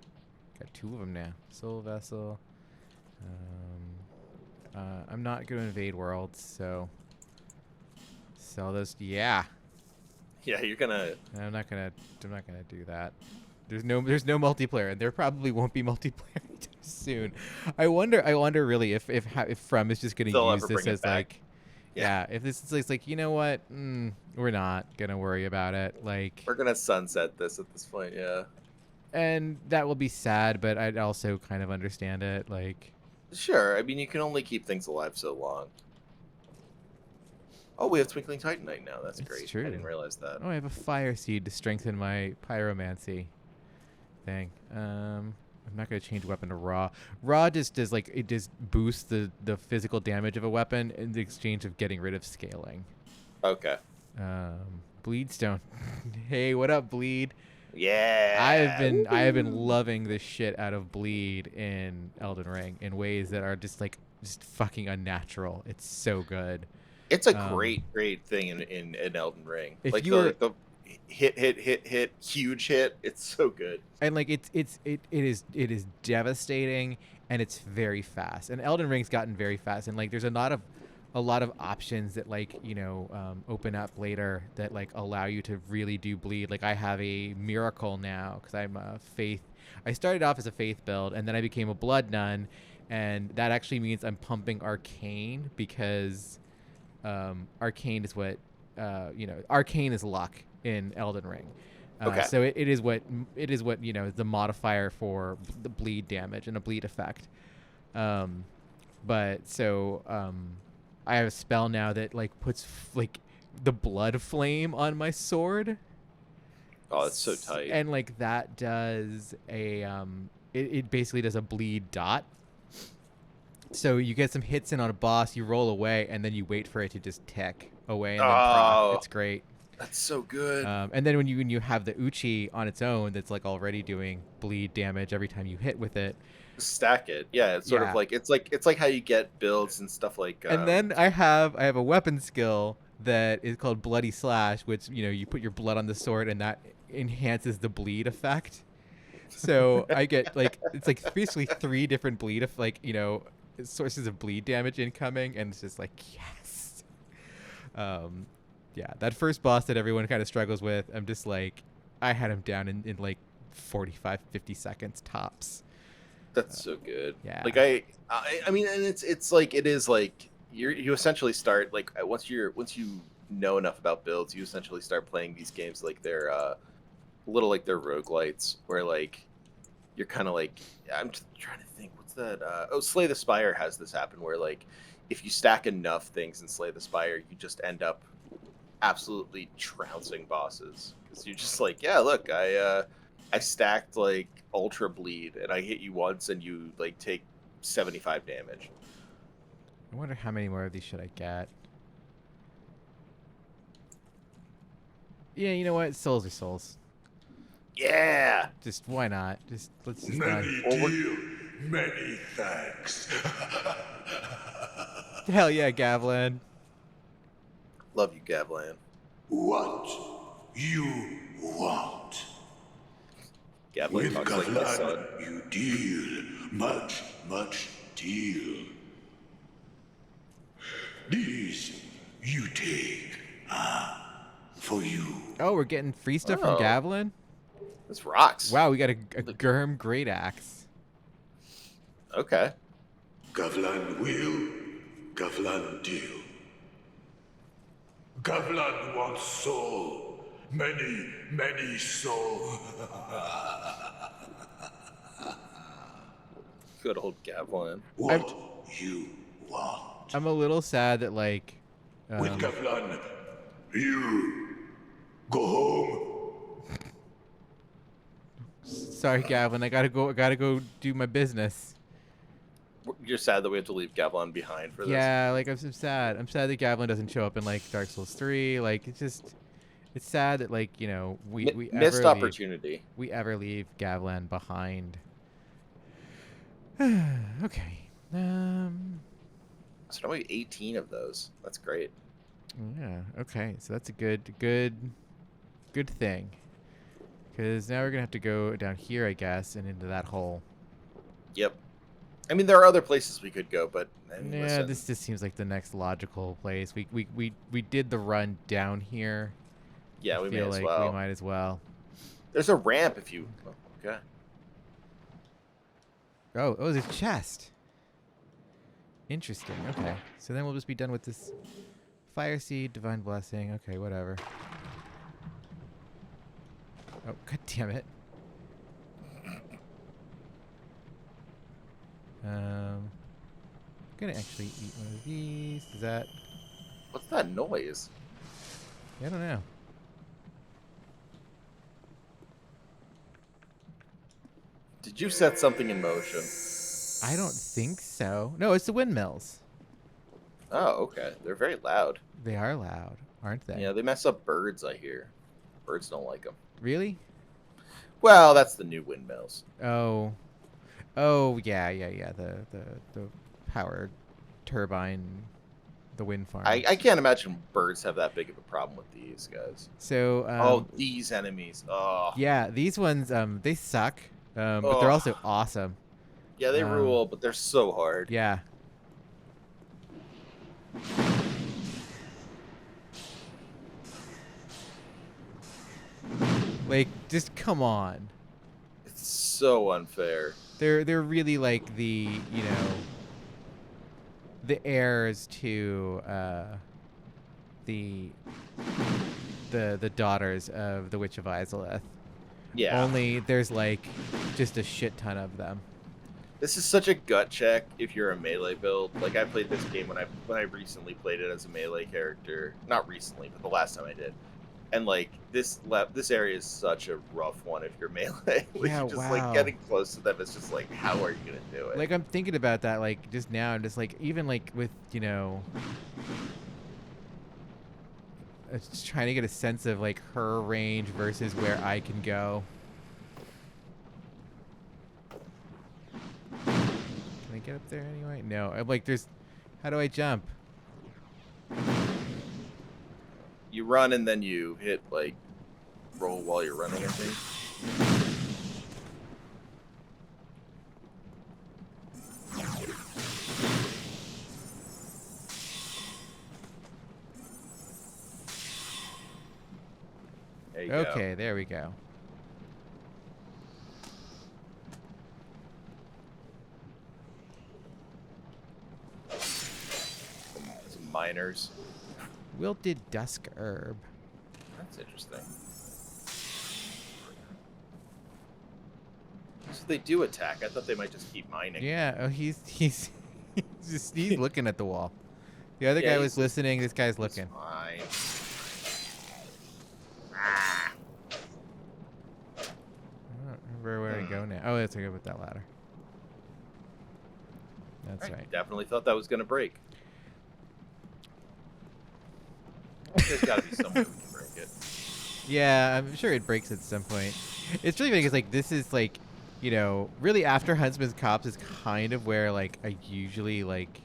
Got 2 of them now. Soul vessel. I'm not gonna invade worlds, so sell those. Yeah. yeah, you're gonna. I'm not gonna do that. There's no multiplayer, and there probably won't be multiplayer anytime soon. I wonder really if From is just gonna They'll use ever this bring it as back. like, yeah. If this is like, you know what, we're not gonna worry about it. Like, We're gonna sunset this at this point. Yeah. and that will be sad, but I'd also kind of understand it. Like, Sure. I mean, you can only keep things alive so long. Oh, we have Twinkling Titanite now. That's It's great. true. I didn't realize that. oh, I have a fire seed to strengthen my pyromancy thing. I'm not gonna change weapon to raw. Raw just does like it just boosts the physical damage of a weapon in the exchange of getting rid of scaling. Okay. Bleedstone. Hey, what up, Bleed? Yeah. I have been loving the shit out of Bleed in Elden Ring in ways that are just fucking unnatural. It's so good. It's a great thing in Elden Ring. If Like you were- the hit, huge hit. It's so good. And like it is devastating, and it's very fast. And Elden Ring's gotten very fast, and like there's a lot of options that like open up later that like allow you to really do bleed. Like I have a miracle now because I'm a faith. I started off as a faith build, and then I became a blood nun, and that actually means I'm pumping arcane because arcane is what arcane is luck in Elden Ring. Okay. So it is what the modifier for the bleed damage and a bleed effect. But so I have a spell now that like puts like the blood flame on my sword. Oh, it's so tight. And like that does it basically does a bleed dot. So you get some hits in on a boss, you roll away, and then you wait for it to just tick away and then proc. It's great. That's so good. And then when you have the Uchi on its own, that's like already doing bleed damage every time you hit with it. Stack it. Yeah, it's sort of like it's like how you get builds and stuff like. And then I have a weapon skill that is called Bloody Slash, which you put your blood on the sword and that enhances the bleed effect. So I get like it's like basically 3 different bleed sources of bleed damage incoming, and it's just like yes. Yeah, that first boss that everyone kind of struggles with, I'm just like, I had him down in like 45, 50 seconds tops. That's so good. Yeah. Like I mean, and it's like it is like you essentially start like once you know enough about builds, you essentially start playing these games like they're little like they're roguelites where like you're kind of like I'm just trying to think what's that Slay the Spire has this happen where like if you stack enough things in Slay the Spire, you just end up absolutely trouncing bosses because you're just like, yeah, look, I stacked like ultra bleed and I hit you once and you like take 75 damage. I wonder how many more of these should I get. Yeah, you know what? Souls are souls. Yeah. Just why not? Let's just Many deal, many thanks. Hell yeah, Gavlan. Love you, Gavlan. What you want? Gavlan With talks like my son. Gavlan, you deal much, much deal. These you take, for you. Oh, we're getting free stuff from Oh. Gavlan? This rocks. Wow, we got a Gurm Great Axe. Okay. Gavlan will, Gavlan deal. Gavlan wants soul. Many, many soul. Good old Gavlan. What you want? I'm a little sad that like With Gavlan, you go home. sorry Gavlan, I gotta go do my business. You're sad that we have to leave Gavlan behind for this. Yeah, like I'm sad. I'm sad that Gavlan doesn't show up in like Dark Souls 3. Like it's sad that like, we missed ever opportunity. we ever leave Gavlan behind. Okay. So now we have 18 of those. That's great. Yeah, okay. So that's a good thing. Cuz now we're going to have to go down here, I guess, and into that hole. Yep. I mean, there are other places we could go, but Yeah, listen. this just seems like the next logical place. We did the run down here. Yeah, we may Feel as like well. we might as well. There's a ramp if you. Oh, okay. Oh, there's a chest. Interesting. Okay. So then we'll just be done with this fire seed, divine blessing. Okay, whatever. Oh, god damn it. I'm gonna actually eat one of these. Is that? What's that noise? I don't know. Did you set something in motion? I don't think so. No, it's the windmills. Oh, okay. They're very loud. They are loud, aren't they? Yeah, they mess up birds, I hear. Birds don't like them. Really? Well, that's the new windmills. Oh, yeah. The power turbine, the wind farm. I can't imagine birds have that big of a problem with these guys. So, These enemies. Oh. yeah, these ones, they suck, but they're also awesome. Yeah, they rule, but they're so hard. Yeah. Like, just come on. It's so unfair. They're really like the, you know, the heirs to the daughters of the Witch of Izalith. Yeah. Only there's like just a shit ton of them. This is such a gut check if you're a melee build. Like I played this game when I recently played it as a melee character. Not recently, but the last time I did. And like this area is such a rough one if you're melee. Yeah, Just wow. like getting close to them, it's just like, how are you gonna do it? Like I'm thinking about that like just now. I'm just like even like with, you know, just trying to get a sense of like her range versus where I can go. Can I get up there anyway? No. I'm like there's, how do I jump? You run and then you hit like roll while you're running, I think. There you go. Okay, there we go. Some miners. Wilted dusk herb. That's interesting. So they do attack. I thought they might just keep mining. Yeah, oh, he's he's looking at the wall. The other Yeah, guy was he's- listening. This guy's It's looking. fine. I don't remember where to go now. Oh, let's go with that ladder. That's right. Definitely thought that was gonna break. There's got to be some way we can break it. Yeah, I'm sure it breaks at some point. It's really funny because like this is like, you know, really after Huntsman's Cops is kind of where like I usually like,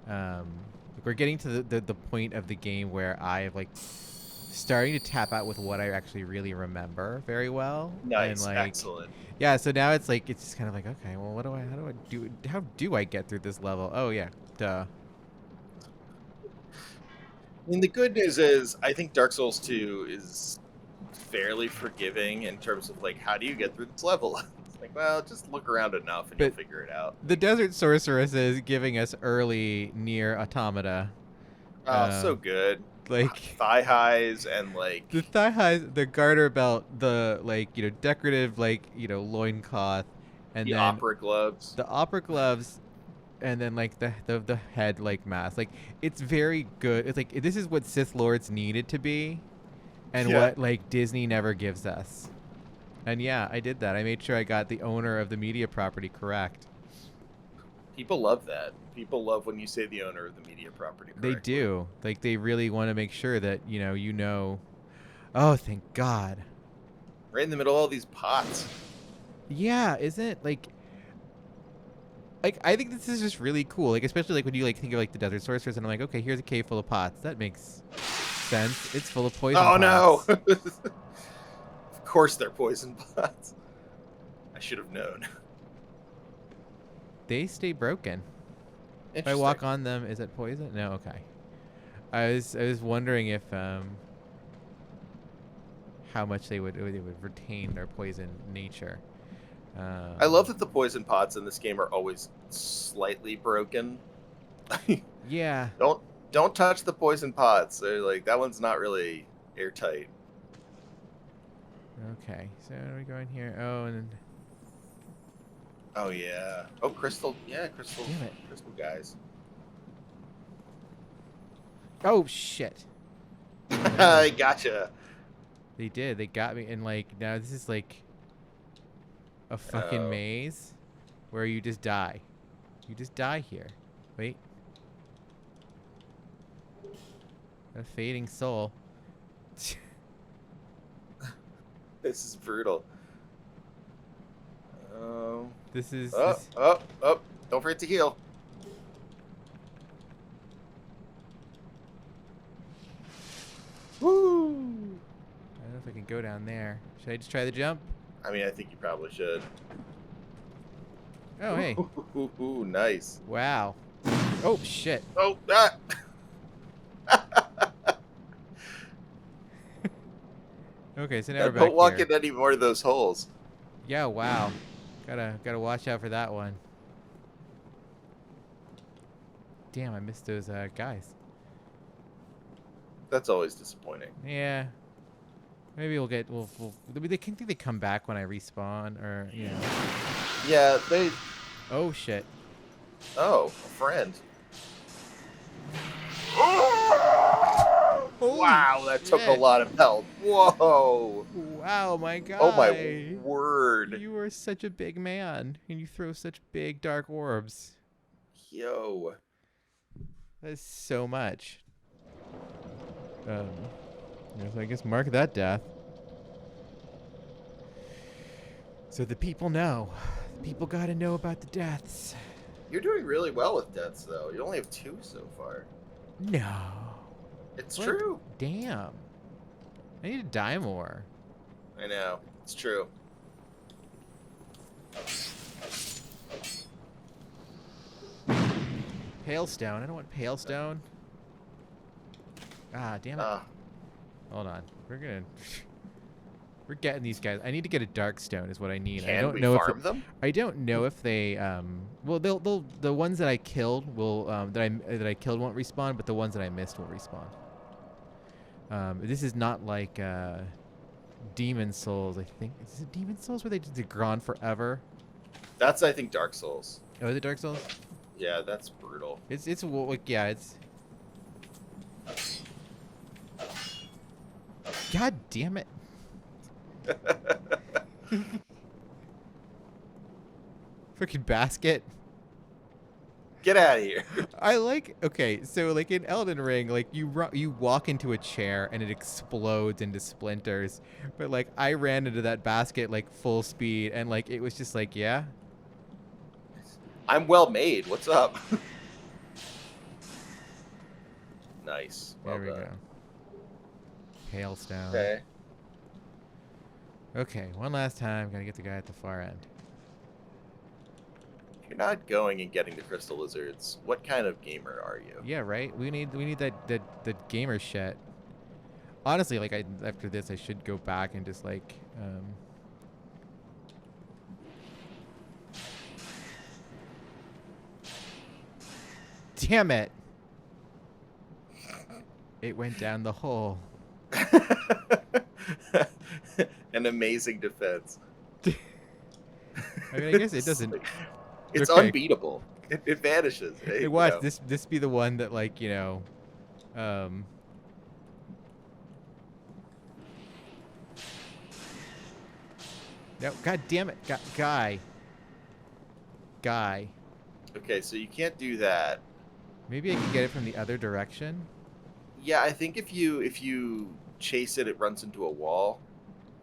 we're getting to the point of the game where I have like starting to tap out with what I actually really remember very well. Nice, And, like, excellent. yeah, so now it's like it's just kind of like, okay, well, how do I get through this level? Oh yeah, duh. I mean, the good news is I think Dark Souls 2 is fairly forgiving in terms of like how do you get through this level? It's like, well, just look around enough and you'll But- figure it out. The Desert Sorceress is giving us early near automata. Oh, so Um, good. Like Thigh highs and like the thigh highs, the garter belt, the like, you know, decorative like, you know, loincloth, and the then opera gloves. the opera gloves, and then like the head like mask. Like it's very good. It's like this is what Sith Lords needed to be, and Yeah. what like Disney never gives us. And yeah, I did that. I made sure I got the owner of the media property correct. People love that. People love when you say the owner of the media property. They correctly. do. Like they really want to make sure that you know. Oh, thank God. Right in the middle of all these pots. Yeah, isn't it like I think this is just really cool. Like especially like when you like think of like the Desert Sorceress, and I'm like, okay, here's a cave full of pots. That makes sense. It's full of poison. Oh no! pots. Of course they're poison pots. I should have known. They stay broken. If I walk on them, is it poison? No, okay. I was wondering if how much they would retain their poison nature. I love that the poison pots in this game are always slightly broken. Yeah. Don't touch the poison pots. They're like that one's not really airtight. Okay. So are we going here? Oh, and then Oh yeah. Oh, crystal. Yeah, crystal. Damn it. Crystal guys. oh shit. I gotcha. They did. They got me. And like now this is like a fucking Oh. maze where you just die. You just die here. Wait. A fading soul. This is brutal. This is. Oh, This, oh. Don't forget to heal. Woo! I don't know if I can go down there. Should I just try the jump? I mean, I think you probably should. Oh hey. Ooh, nice. Wow. Oh shit. Oh, ah! Okay, so now we're back Don't walk here. in any more of those holes. Yeah, wow. Gotta watch out for that one. Damn, I missed those guys. That's always disappointing. Yeah. Maybe we'll get they think they come back when I respawn or you know. Yeah, they. Oh shit. Oh, a friend. Holy Wow, that took a shit. lot of help. Whoa. Wow, my god. Oh my word. You are such a big man, and you throw such big dark orbs. Yo. That is so much. Yes, I guess mark that death. So the people know. The people gotta know about the deaths. You're doing really well with deaths, though. You only have 2 so far. No. It's What? true. Damn. I need to die more. I know. It's true. Palestone. I don't want Palestone. Ah, damn it. Hold on. We're getting these guys. I need to get a dark stone is what I need. I Can don't we know farm if them? I don't know if they well they'll the ones that I killed will that I killed won't respawn, but the ones that I missed will respawn. This is not like Demon Souls, I think. Is it Demon Souls where they're gone forever? That's, I think, Dark Souls. Oh, is it Dark Souls? Yeah, that's brutal. It's like yeah, it's God damn it. Freaking basket. Get out of here. I like okay, so like in Elden Ring, like you walk into a chair and it explodes into splinters, but like I ran into that basket like full speed and like it was just like yeah. I'm well made. What's up? Nice. Well There we done. go. Hailstone. Okay. Okay, one last time. Gotta get the guy at the far end. You're not going and getting the crystal lizards. What kind of gamer are you? Yeah, right. We need that gamer shit. Honestly, like after this, I should go back and just like. Damn it! It went down the hole. An amazing defense. I mean, I guess it doesn't. It's Okay. unbeatable. It vanishes. Hey, Hey, watch you know. this be the one that like No, god damn it, guy. Okay, so you can't do that. Maybe I can get it from the other direction. Yeah, I think if you chase it, it runs into a wall.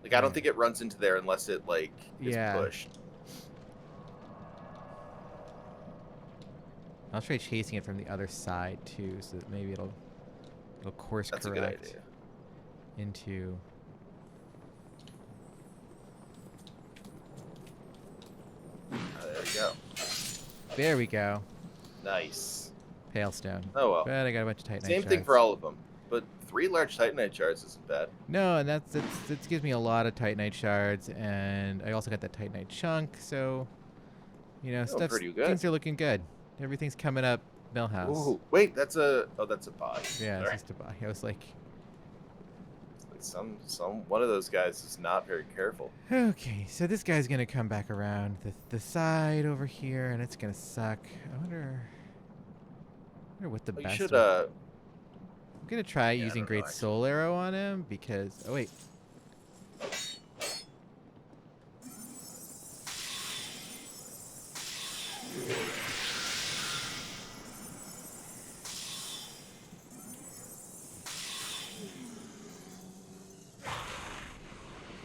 Like I don't Yeah. think it runs into there unless it like is Yeah. pushed. I'll try chasing it from the other side too, so that maybe it'll course That's a good correct idea. into. There we go. There we go. Nice. Palestone. Oh well. But I got a bunch of Titanite Same thing shards. for all of them. But 3 large Titanite shards isn't bad. No, and that gives me a lot of Titanite shards, and I also got that Titanite chunk, so stuff. pretty good. Things are looking good. Everything's coming up. Millhouse. Ooh, wait, that's a bot. Yeah, it's Alright. just a buy. I was like, One of those guys is not very careful. okay, so this guy's gonna come back around the side over here, and it's gonna suck. I wonder what the Well, you best. should I'm gonna try yeah, I using don't know, Great actually. Soul Arrow on him because. Oh wait.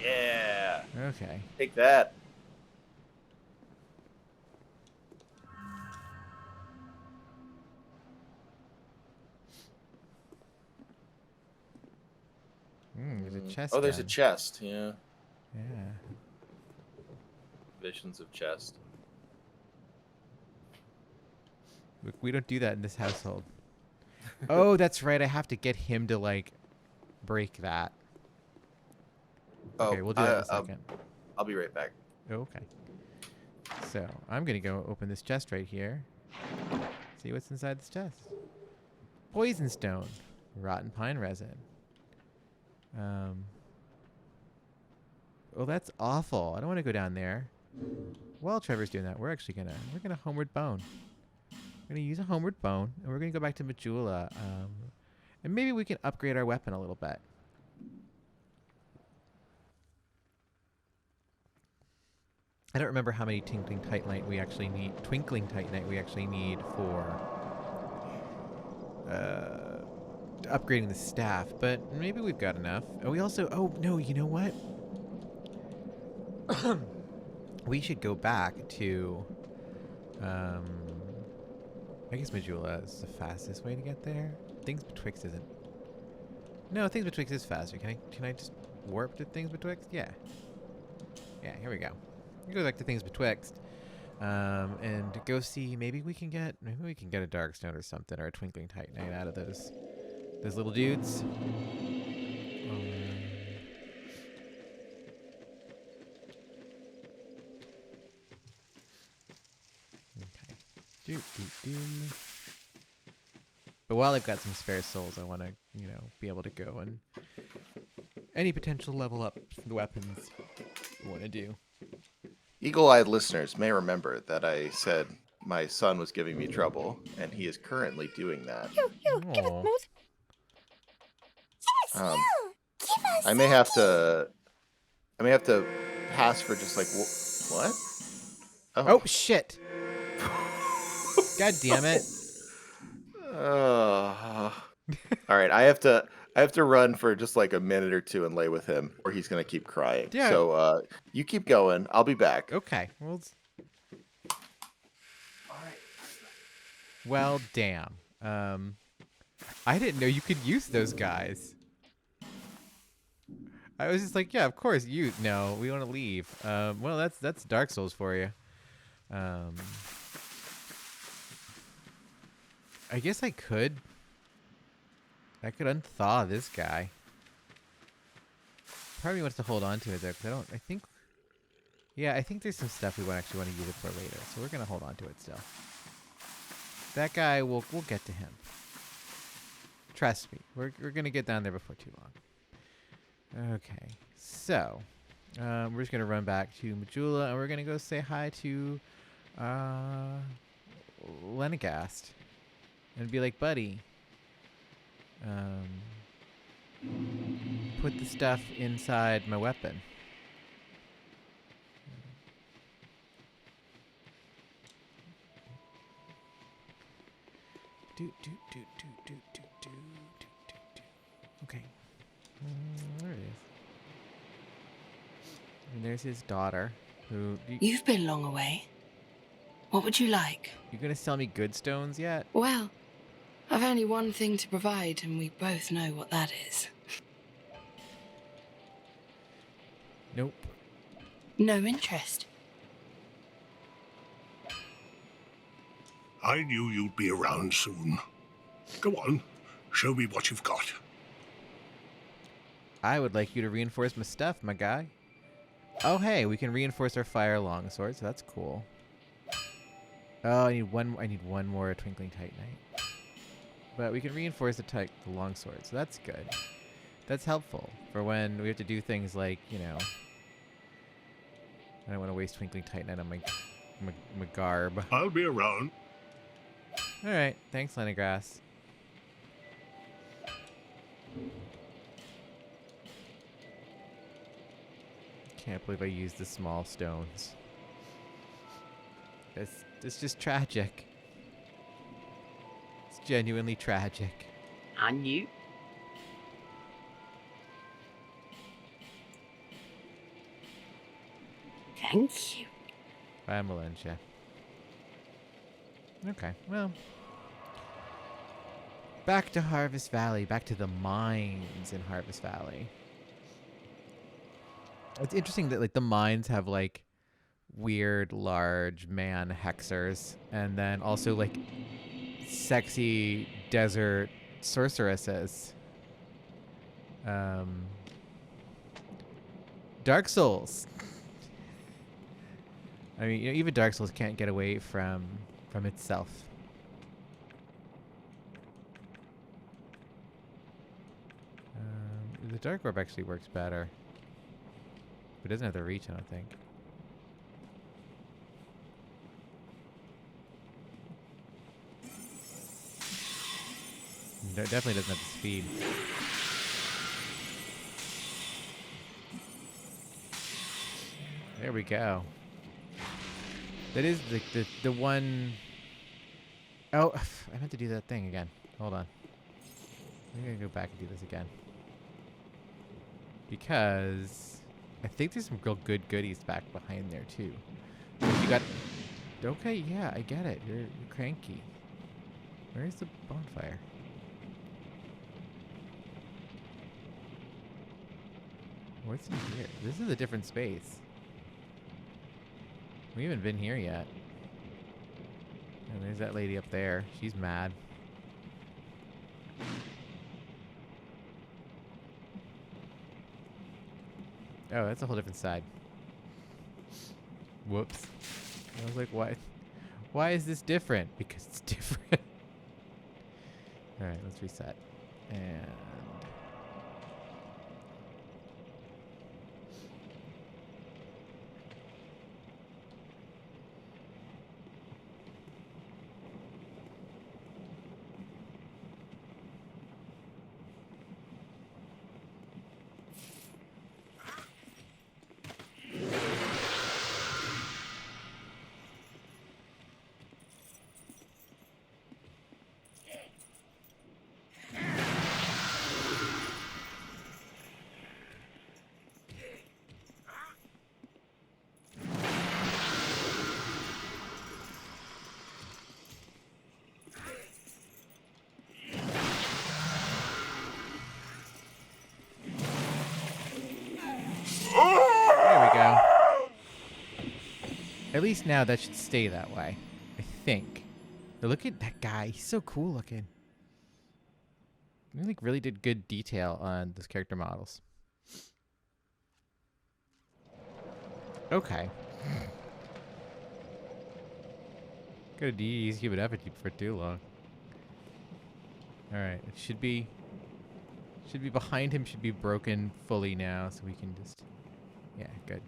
Yeah. Okay. Take that. There's a chest. Oh, there's a gun. chest. Yeah. Yeah. Visions of chest. Look, we don't do that in this household. Oh, that's right. I have to get him to like break that. Okay, we'll do that in a second. I'll be right back. Oh, okay. So I'm gonna go open this chest right here. See what's inside this chest. Poison stone, rotten pine resin. Oh, that's awful. I don't want to go down there. While Trevor's doing that, we're gonna homeward bone. We're gonna use a homeward bone, and we're gonna go back to Majula. And maybe we can upgrade our weapon a little bit. I don't remember how many Twinkling Titanite we actually need for upgrading the staff, but maybe we've got enough. Oh, oh no, you know what? We should go back to, I guess Majula is the fastest way to get there. Things Betwixt isn't. No, Things Betwixt is faster. Can I just warp to Things Betwixt? Yeah. Yeah, here we go. We go back to Things Betwixt, and go see. Maybe we can get a Darkstone or something, or a Twinkling Titanite out of those little dudes. Okay. But while I've got some spare souls, I want to, be able to go and any potential level up the weapons I want to do. Eagle-eyed listeners may remember that I said my son was giving me trouble, and he is currently doing that. Give us more. I may have to pass for just like what? Oh shit! God damn it! All right, I have to run for just like a minute or two and lay with him, or he's gonna keep crying. Yeah. So you keep going. I'll be back. Okay. Well, damn. I didn't know you could use those guys. I was just like, yeah, of course. No, we want to leave. Well, that's Dark Souls for you. I guess I could unthaw this guy. Part of me wants to hold on to it though, because I think there's some stuff we actually want to use it for later. So we're gonna hold on to it still. That guy, we'll get to him. Trust me, we're gonna get down there before too long. Okay, so we're just gonna run back to Majula, and we're gonna go say hi to Lenegast, and be like, buddy, put the stuff inside my weapon. Okay. There it is. And there's his daughter, who... You've been long away. What would you like? You gonna sell me good stones yet? Well, I've only one thing to provide, and we both know what that is. Nope. No interest. I knew you'd be around soon. Go on, show me what you've got. I would like you to reinforce my stuff, my guy. Oh, hey, we can reinforce our fire longsword, so that's cool. Oh, I need one more Twinkling Titanite. But we can reinforce the longsword, so that's good. That's helpful for when we have to do things like, I don't want to waste Twinkling Titanite on my garb. I'll be around. All right, thanks, Lenegrast. Can't believe I used the small stones. It's just tragic. It's genuinely tragic. And you? Thank you. Bye, Malentia. Okay, well. Back to Harvest Valley. Back to the mines in Harvest Valley. It's interesting that the mines have weird large man hexers, and then also sexy desert sorceresses. Dark Souls. I mean, you know, even Dark Souls can't get away from itself. The Dark Orb actually works better. But it doesn't have the reach, I don't think. It definitely doesn't have the speed. There we go. That is the one... Oh, I meant to do that thing again. Hold on. I'm gonna go back and do this again. Because I think there's some real good goodies back behind there too. You got... Okay, yeah, I get it. You're cranky. Where's the bonfire? What's in here? This is a different space. We haven't been here yet. And there's that lady up there. She's mad. Oh, that's a whole different side. Whoops. I was like, why? Why is this different? Because it's different. Alright, let's reset. And... At least now that should stay that way, I think. But look at that guy. He's so cool looking. I think really did good detail on those character models. Okay. Good D's. Keep it up for too long. All right. It should be behind him. Should be broken fully now, so we can just. Yeah. Good.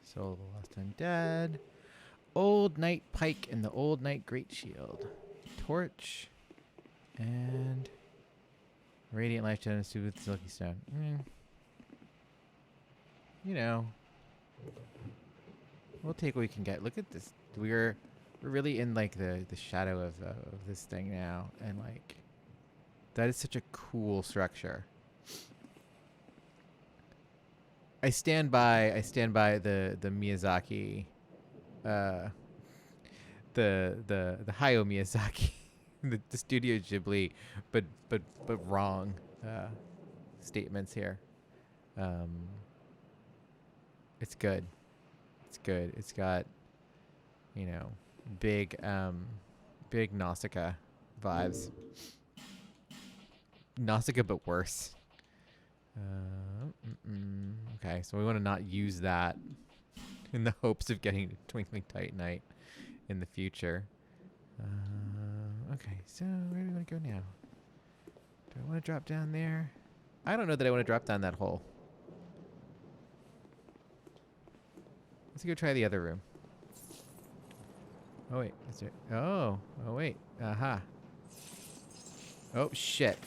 Soul of the Lost Undead. Old Knight Pike and the Old Knight Great Shield. Torch. And Radiant Life Gem with Silky Stone. You know. We'll take what we can get. Look at this. We're really in like the shadow of this thing now. And like that is such a cool structure. I stand by the Miyazaki, the Hayao Miyazaki, the Studio Ghibli, but wrong statements here. It's good. It's good. It's got, you know, big Nausicaa vibes. Nausicaa, but worse. Okay, so we want to not use that in the hopes of getting Twinkling Titanite in the future. Okay, so where do we want to go now? Do I want to drop down there? I don't know that I want to drop down that hole. Let's go try the other room. Oh wait, is there? Oh wait. Aha. Oh shit.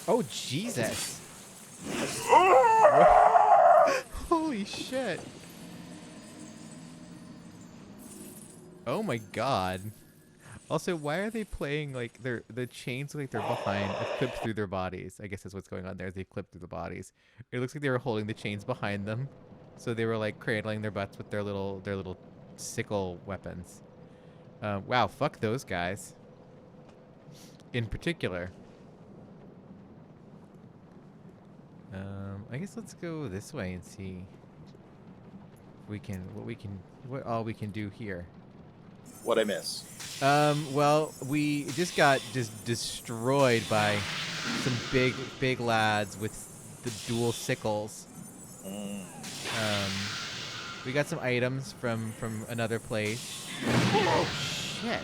Oh Jesus. Holy shit. Oh my god. Also, why are they playing like the chains look like they're behind, clipped through their bodies? I guess that's what's going on there. They clipped through the bodies. It looks like they were holding the chains behind them, so they were like cradling their butts with their little sickle weapons. Wow, fuck those guys. in particular. I guess let's go this way and see what all we can do here. What I miss? Well, we just got destroyed by some big lads with the dual sickles. We got some items from another place. Oh shit!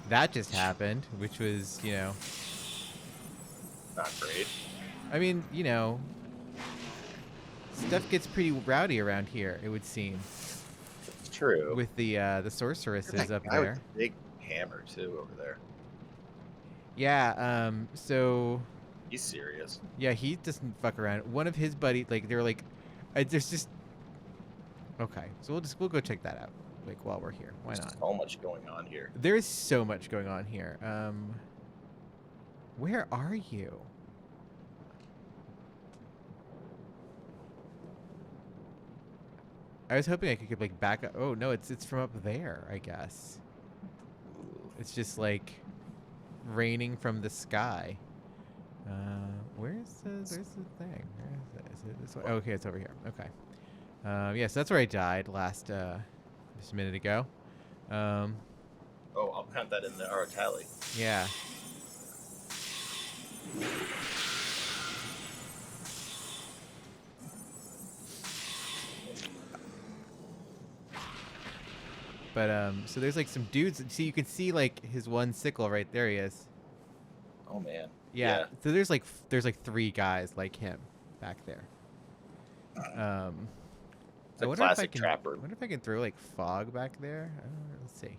That just happened, which was, you know, Not great. I mean, you know, stuff gets pretty rowdy around here, it would seem. It's true. With the sorceresses That up guy with there. the big hammer too over there. Yeah, so He's serious. yeah, he doesn't fuck around. One of his buddies, like, they were like, there's just okay. So we'll go check that out, like, while we're here. Why not? There's so much going on here. There is so much going on here. Where are you? I was hoping I could like back up. Oh no, it's from up there, I guess. It's just like raining from the sky. Where's the thing? Where is it? Is it this way? Oh, okay, it's over here. Okay. Yeah, so that's where I died last just a minute ago. Oh, I'll count that in our tally. Yeah. But so there's like some dudes. See, you can see like his one sickle right there. He is. Oh man. Yeah. So there's like 3 guys like him back there. It's a classic trapper. I wonder if I can throw like fog back there. Let's see.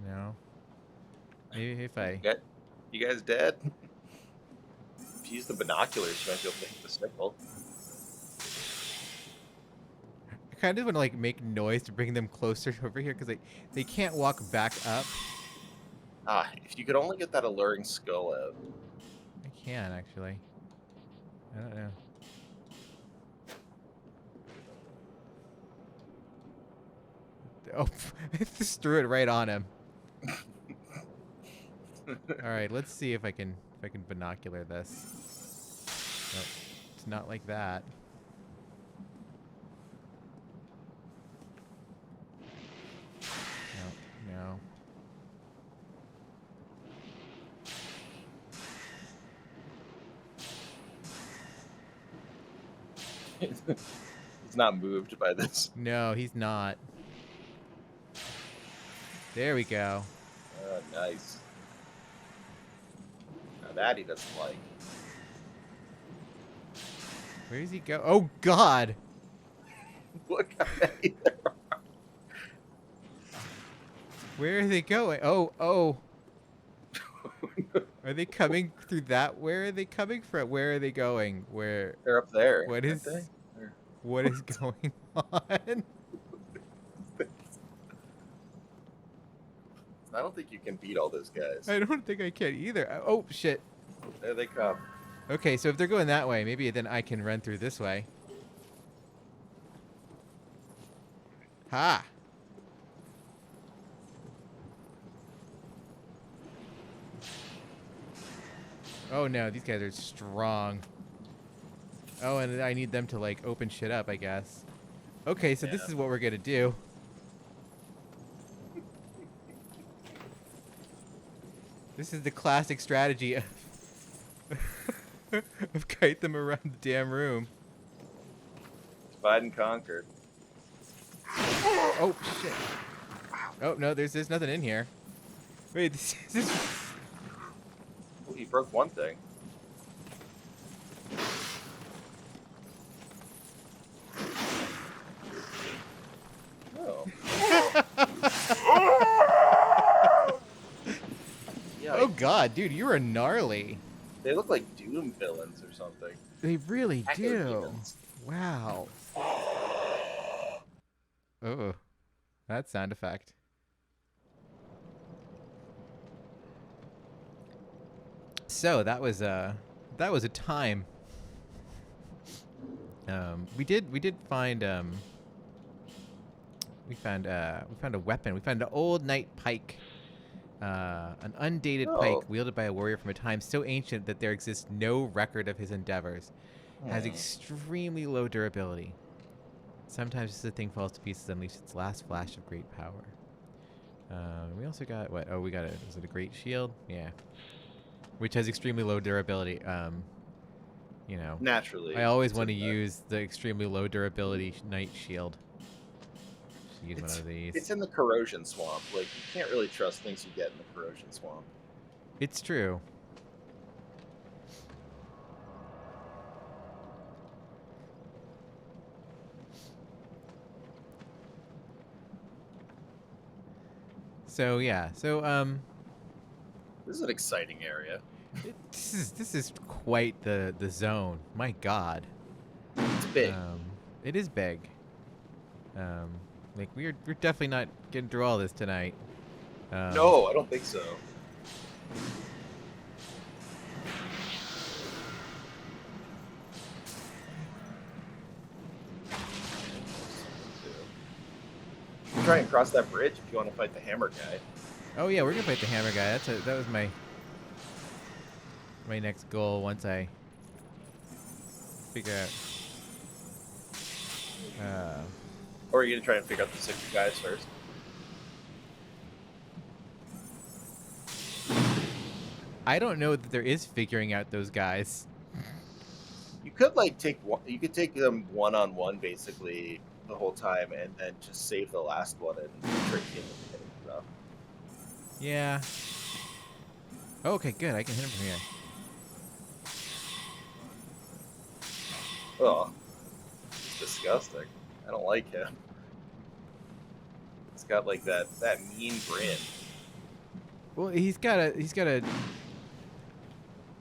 No. Maybe if I. You guys dead? If you use the binoculars, you might be able to hit the signal. I kind of want to like make noise to bring them closer over here because they can't walk back up. Ah, if you could only get that alluring skull out. I can actually. I don't know. Oh, I just threw it right on him. All right, let's see if I can binocular this. Nope, it's not like that. No. He's not moved by this. No, he's not. There we go. Oh, nice. Now that he doesn't like. Where does he go? Oh God! Look at me there. Where are they going? Oh. Are they coming through that? Where are they coming from? Where are they going? Where? They're up there. What aren't is? they? What is going on? I don't think you can beat all those guys. I don't think I can either. Oh shit. There they come. Okay, so if they're going that way, maybe then I can run through this way. Ha! Oh no, these guys are strong. Oh, and I need them to like open shit up, I guess. Okay, so this is what we're gonna do. This is the classic strategy of of kite them around the damn room. Divide and conquer. Oh shit! Oh no, there's nothing in here. Wait, this is. Oh, he broke one thing. Oh. Yeah. Oh god, dude, you are gnarly. They look like Doom villains or something. They really Echo do. demons. Wow. Oh, that sound effect. So that was a time. We did find we found a weapon. We found an old knight pike. An undated pike Oh. wielded by a warrior from a time so ancient that there exists no record of his endeavors. Has extremely low durability. Sometimes just the thing falls to pieces and unleashes its last flash of great power. We also got what? Oh, we got was it a great shield? Yeah. Which has extremely low durability. You know. Naturally. I always it's want to in the- use the extremely low durability knight shield. Should use one of these. It's in the corrosion swamp. Like, you can't really trust things you get in the corrosion swamp. It's true. So yeah, This is an exciting area. this is quite the zone. My God, It's big. it is big. Like we're definitely not getting through all this tonight. No, I don't think so. Try and cross that bridge if you want to fight the hammer guy. Oh yeah, we're gonna fight the hammer guy. That was my next goal once I figure out. Or are you gonna try and figure out the 60 guys first? I don't know that there is figuring out those guys. You could like take them one-on-one basically the whole time, and then just save the last one and trick him and hit him stuff. Yeah. Okay, good. I can hit him from here. Oh, it's disgusting. I don't like him. It's got like that mean grin. Well, he's got a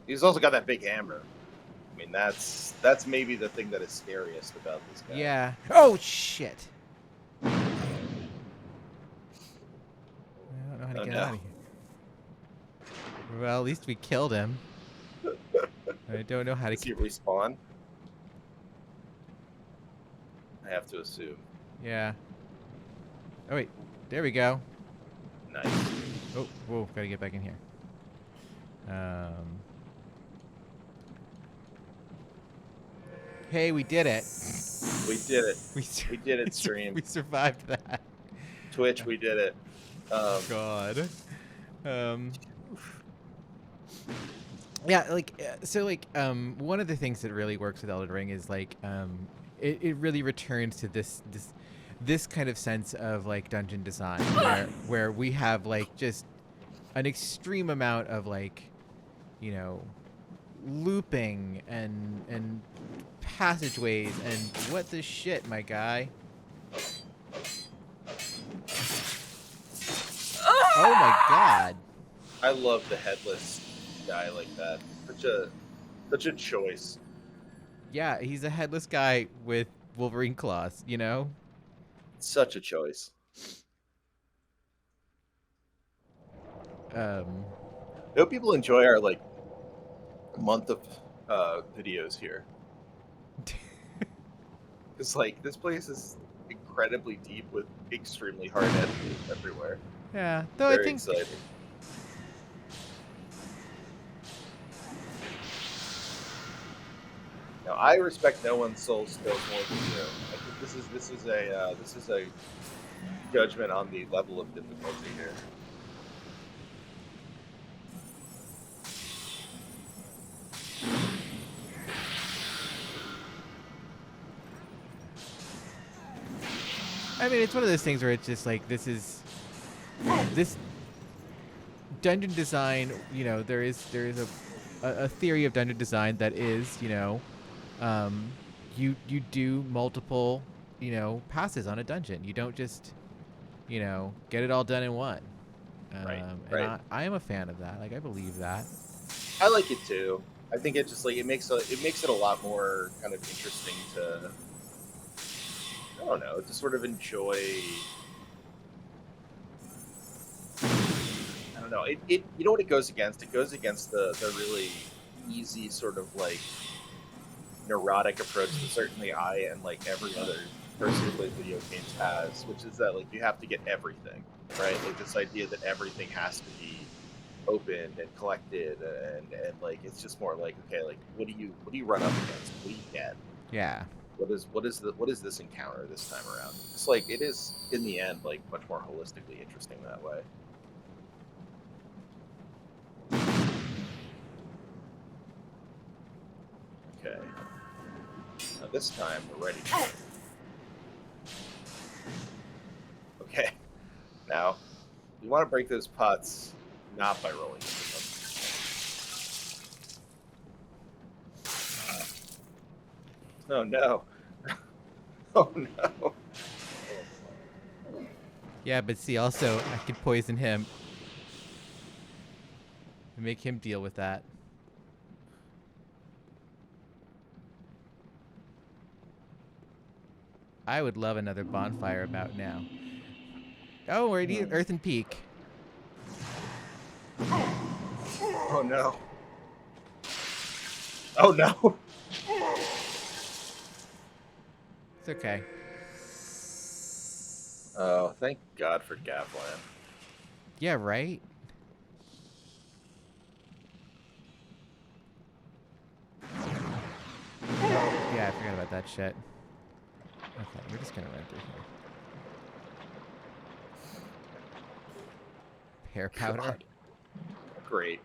He's also got that big hammer. I mean, that's maybe the thing that is scariest about this guy. yeah. Oh shit. I don't know how to Oh, get no. out of here. Well, at least we killed him. I don't know how to Does he respawn? I have to assume. Yeah. Oh wait, there we go. Nice. Oh, whoa, gotta get back in here. Hey, we did it. We did it. We did it, stream. We survived that. Twitch, we did it. God. Yeah, like one of the things that really works with Elden Ring is like it really returns to this kind of sense of like dungeon design where we have like just an extreme amount of like, you know, looping and passageways and what the shit, my guy. Oh my God. I love the headless guy like that. Such a choice. Yeah, he's a headless guy with Wolverine claws, you know? Such a choice. Um, I hope people enjoy our like month of videos here. It's like this place is incredibly deep with extremely hard enemies everywhere. yeah, though Very I think exciting. Now I respect no one's soul skills more than you. I think this is a judgment on the level of difficulty here. I mean, it's one of those things where it's just like this dungeon design. You know, there is a theory of dungeon design that is, you know, you do multiple, you know, passes on a dungeon. You don't just, you know, get it all done in one. Right. And I am a fan of that. Like, I believe that. I like it too. I think it just like it makes it a lot more kind of interesting to, I don't know, to sort of enjoy. I don't don't know. It you know what it goes against? It goes against the really easy sort of like neurotic approach that certainly I and like every other person who plays video games has, which is that like you have to get everything, right? Like this idea that everything has to be open and collected, and like it's just more like, okay, like what do you run up against? What do you get? Yeah. What is this encounter this time around? It's like it is in the end like much more holistically interesting that way. Okay. Now this time we're ready. Okay. Now we want to break those pots not by rolling into them. Oh no. Oh no. Yeah, but see, also, I could poison him and make him deal with that. I would love another bonfire about now. Oh, we're at Earthen Peak. Oh no. Oh no. It's okay. Oh, thank God for Gavlan. Yeah, right? Yeah, I forgot about that shit. Okay, we're just gonna run through here. Hair powder. God. Great.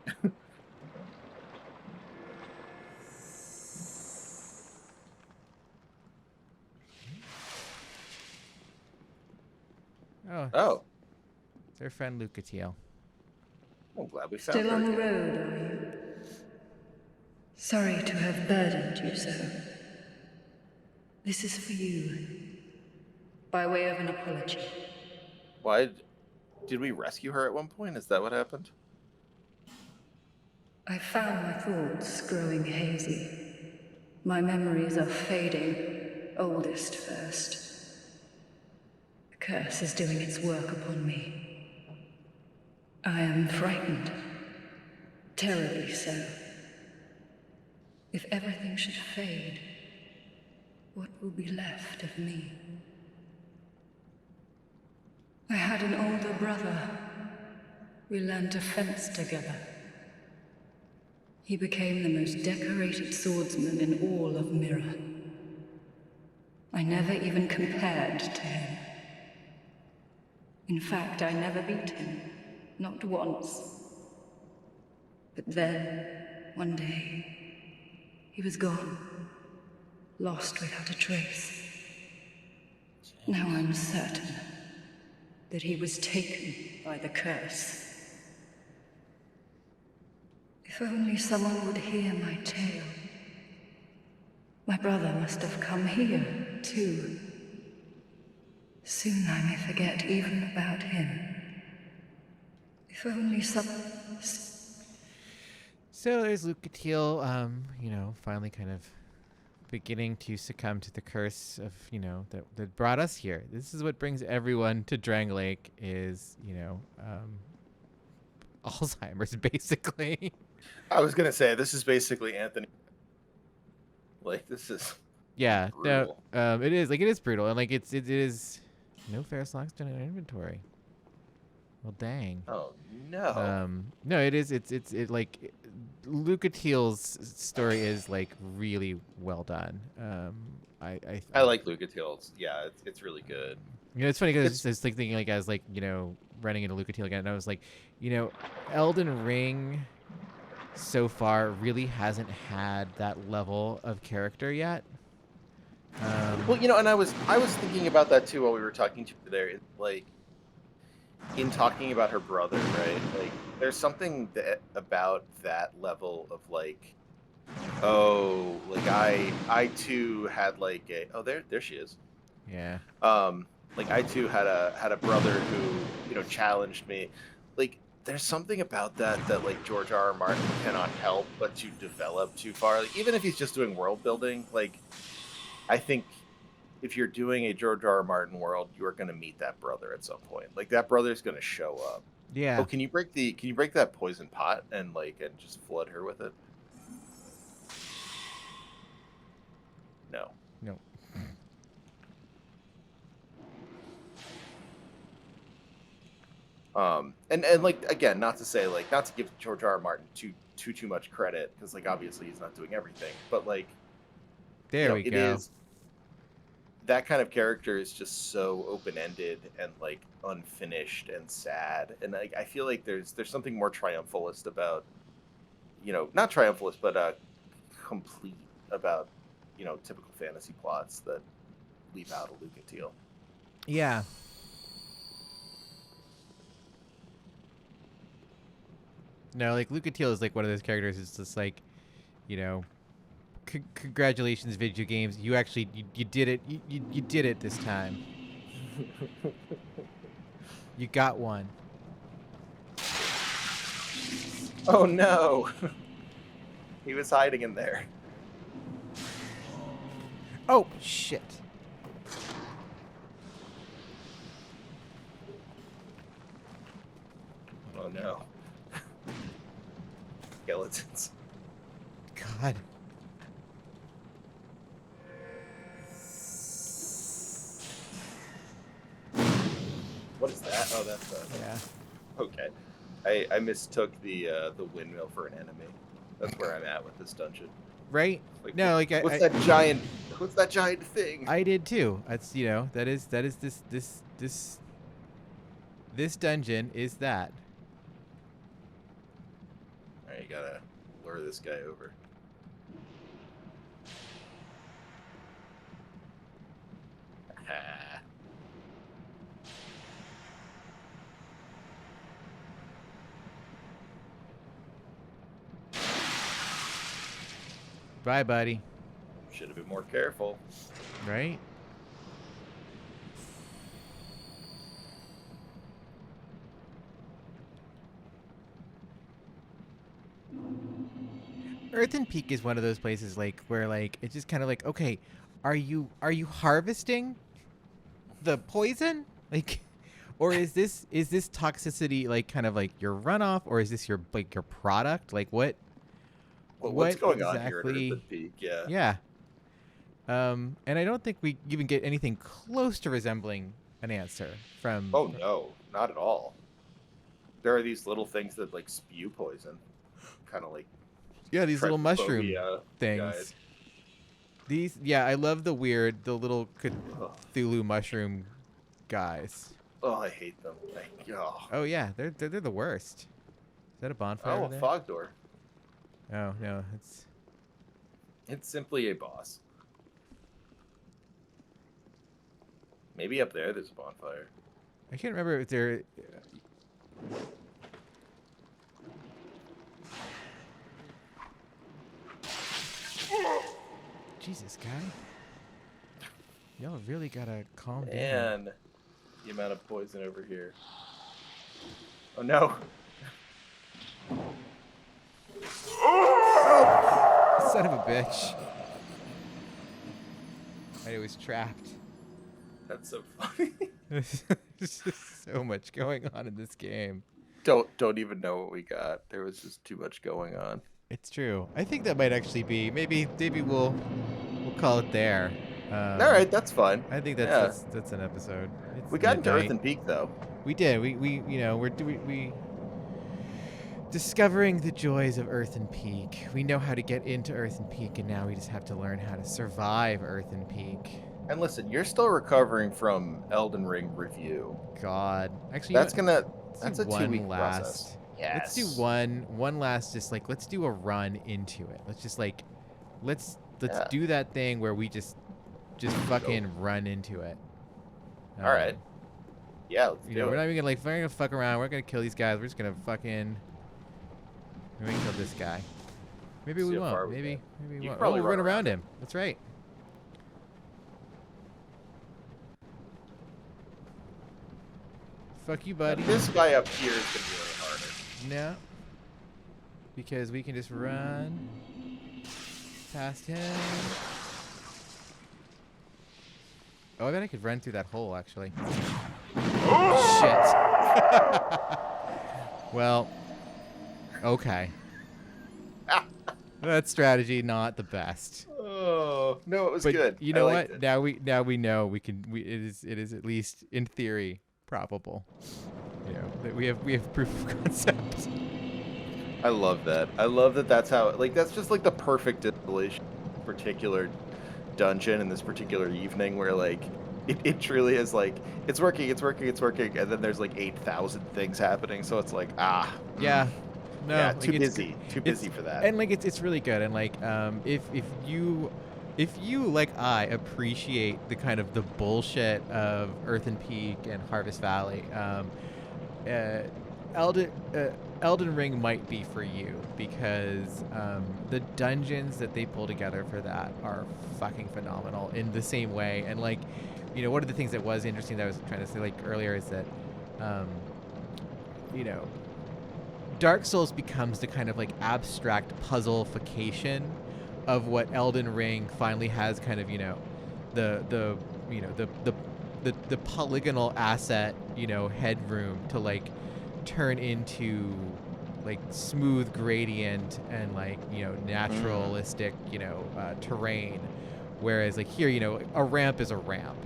Oh, Oh, it's our friend Lucatiel. I'm glad we found Still her on the again. road, are you? Sorry to have burdened you so. This is for you, by way of an apology. Why did we rescue her at one point? Is that what happened? I found my thoughts growing hazy. My memories are fading, oldest first. The curse is doing its work upon me. I am frightened. Terribly so. If everything should fade, what will be left of me? I had an older brother. We learned to fence together. He became the most decorated swordsman in all of Mirror. I never even compared to him. In fact, I never beat him. Not once. But then, one day, he was gone. Lost without a trace. Now I'm certain that he was taken by the curse. If only someone would hear my tale. My brother must have come here, too. Soon I may forget even about him. If only some... So there's Lucatiel, finally kind of beginning to succumb to the curse of, that brought us here. This is what brings everyone to Drang Lake is, Alzheimer's, basically. I was gonna say this is basically Anthony. Like this is Yeah, brutal. no, it is brutal, and like it is no ferrous logs in our inventory. Well, dang. Oh no. No, it is. It's like Lucatiel's story is like really well done. I like Lucatiel's. Yeah, it's really good. It's funny because it's like thinking like as like running into Lucatiel again, and I was like, Elden Ring so far really hasn't had that level of character yet. Well, and I was thinking about that too while we were talking to her there. It's like in talking about her brother, right? Like there's something about that level of like, oh, like I too had like there she is. Yeah. Like I too had a brother who challenged me. Like there's something about that like George R.R. Martin cannot help but to develop too far. Like, even if he's just doing world building, like I think if you're doing a George R.R. Martin world, you are going to meet that brother at some point. Like that brother's going to show up. Yeah. Oh, can you break that poison pot and just flood her with it? No. No. And like again, not to give George R. R. Martin too much credit, because obviously he's not doing everything, but There we it go. is, that kind of character is just so open-ended and unfinished and sad, and I feel like there's something more triumphalist about, not triumphalist, but complete about, typical fantasy plots that leave out a Lucatiel. Yeah. No, Lucatiel is one of those characters. It's just congratulations, video games. You actually you did it. You did it this time. You got one. Oh no! He was hiding in there. Oh shit. Oh no. Skeletons. God. What is that? Oh, that's Yeah. okay. I mistook the windmill for an enemy. That's where I'm at with this dungeon. Right? No, what's that giant? What's that giant thing? I did too. That's that is this dungeon is that. All right, you gotta lure this guy over. Bye, buddy. Should have been more careful. Right? Earthen Peak is one of those places where it's just kind of okay, are you harvesting the poison? Or is this toxicity kind of your runoff, or is this your your product? What What's going exactly on here at Earthen Peak? Yeah. Yeah. And I don't think we even get anything close to resembling an answer from. Oh no, not at all. There are these little things that spew poison, kind of yeah, these little mushroom Trypophobia things. guys. These, yeah, I love the little Cthulhu mushroom guys. Oh, I hate them. Oh yeah, they're the worst. Is that a bonfire? Oh, over a there? fog door. Oh no, It's simply a boss. Maybe up there's a bonfire. I can't remember if there. Jesus, guy. Y'all really gotta calm down. And the amount of poison over here. Oh no. Son of a bitch. I was trapped. That's so funny. There's just so much going on in this game. Don't even know what we got. There was just too much going on. It's true. I think that might actually be maybe we'll call it there. All right, that's fine. I think that's an episode. It's We got into midnight. Earthen Peak though. We did. We discovering the joys of Earthen Peak. We know how to get into Earthen Peak, and now we just have to learn how to survive Earthen Peak. And listen, you're still recovering from Elden Ring review. God, actually, That's let's a do 2-week one last. process. Yes. Let's do one last. Just let's do a run into it. Let's just let's do that thing where we just fucking run into it. All right. Yeah, let's do we're it. not even we're not gonna fuck around. We're gonna kill these guys. We're just gonna fucking. We're gonna kill this guy. Maybe we See how far won't. we Maybe get. we You won't. probably We'll run run around him. That's right. Fuck you, buddy. This guy up here is gonna be a little harder. No. Because we can just run past him. Oh, I bet I could run through that hole, actually. Shit. Well, okay. That strategy not the best. Oh no, it was But good. you I know liked what? it. Now we know it is at least in theory probable. You know, that we have proof of concept. I love that. I love that. That's how. Like that's just like the perfect distillation. Particular dungeon in this particular evening, where like it truly is like it's working, and then there's like 8,000 things happening. So it's like Yeah. No, yeah, like too it's busy for that. and like it's really good. And like if you like I appreciate the kind of the bullshit of Earthen Peak and Harvest Valley, uh, Elden Elden Ring might be for you because the dungeons that they pull together for that are fucking phenomenal in the same way. And like, you know, one of the things that was interesting that I was trying to say like earlier is that, you know, Dark Souls becomes the kind of like abstract puzzleification of what Elden Ring finally has kind of, you know, the you know the polygonal asset, you know, headroom to like turn into like smooth gradient and like, you know, naturalistic, you know, terrain, whereas like here, you know, a ramp is a ramp.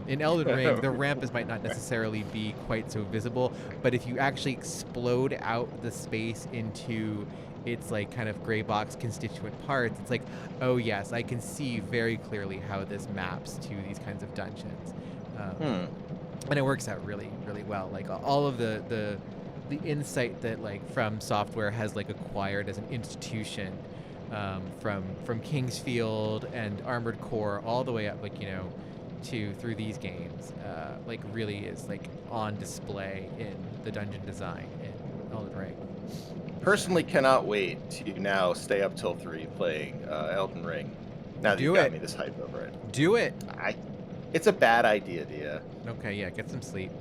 In Elden Ring, the ramp might not necessarily be quite so visible, but if you actually explode out the space into its like kind of gray box constituent parts, it's like, oh yes, I can see very clearly how this maps to these kinds of dungeons. And it works out really, really well. Like all of the insight that like From Software has like acquired as an institution, from Kingsfield and Armored Core all the way up, like, you know, to through these games, like really is like on display in the dungeon design in Elden Ring. Personally, cannot wait to now stay up till 3 playing Elden Ring. Now that Do you've got it. me this hype over it. Do it. It's a bad idea, Dia. Okay, yeah, get some sleep.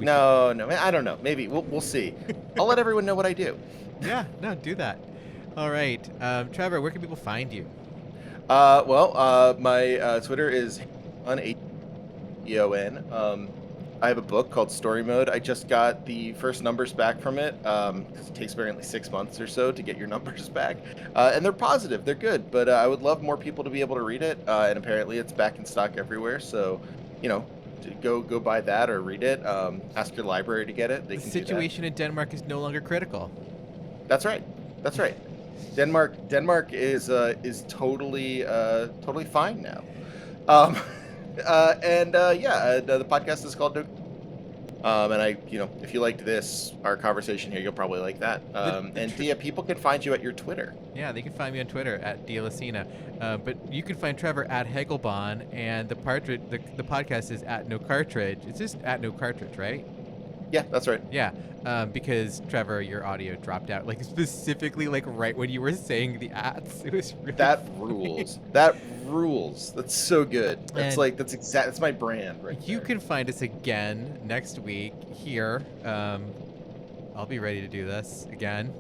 No, I don't know. Maybe we'll see. I'll let everyone know what I do. Yeah, no, do that. All right, Trevor, where can people find you? My Twitter is EON. I have a book called Story Mode. I just got the first numbers back from it because it takes apparently 6 months or so to get your numbers back. And they're positive. They're good. But I would love more people to be able to read it. And apparently it's back in stock everywhere. So, you know, go buy that or read it. Ask your library to get it. They The can do that. situation in Denmark is no longer critical. That's right. That's right. Denmark is totally fine now. The podcast is called and I, you know, if you liked our conversation here, you'll probably like that. Dia, people can find you at your Twitter. Yeah, they can find me on Twitter at Dialacina. But you can find Trevor at Hegelbon, and the podcast is at No Cartridge. It's just at No Cartridge, right? Yeah, that's right. Yeah, because Trevor, your audio dropped out, like specifically, like right when you were saying the ads. It was really rules. That rules. That's so good. That's And that's my brand, right? You there. can find us again next week here. I'll be ready to do this again.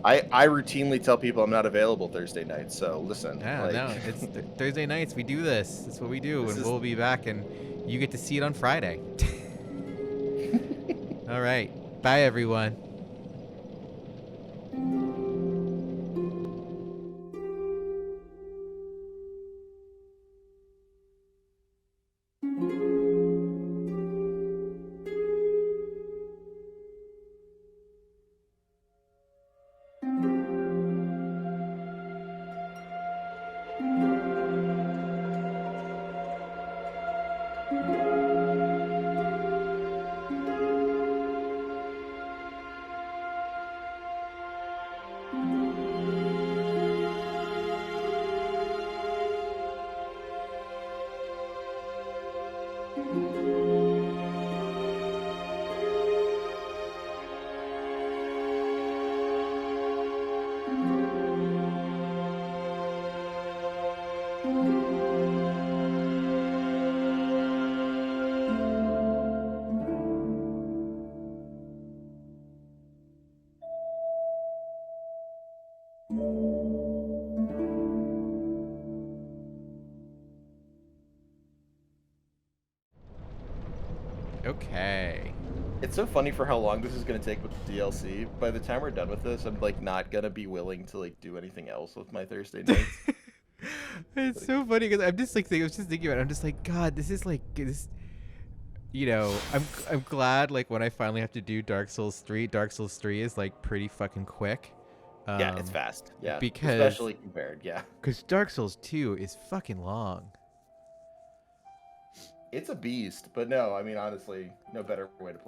I routinely tell people I'm not available Thursday night, so listen. Yeah, no, it's Thursday nights. We do this. That's what we do, and we'll be back, and you get to see it on Friday. All right. Bye, everyone. Okay. It's so funny for how long this is gonna take with the DLC. By the time we're done with this, I'm like not gonna be willing to like do anything else with my Thursday nights. It's so funny because I'm just like I was just thinking about it. I'm just like, God, this is like this. You know, I'm glad like when I finally have to do Dark Souls 3. Dark Souls 3 is like pretty fucking quick. Yeah, it's fast. Yeah, because especially compared. Yeah, because Dark Souls 2 is fucking long. it's a beast. But no, I mean honestly, no better way to play.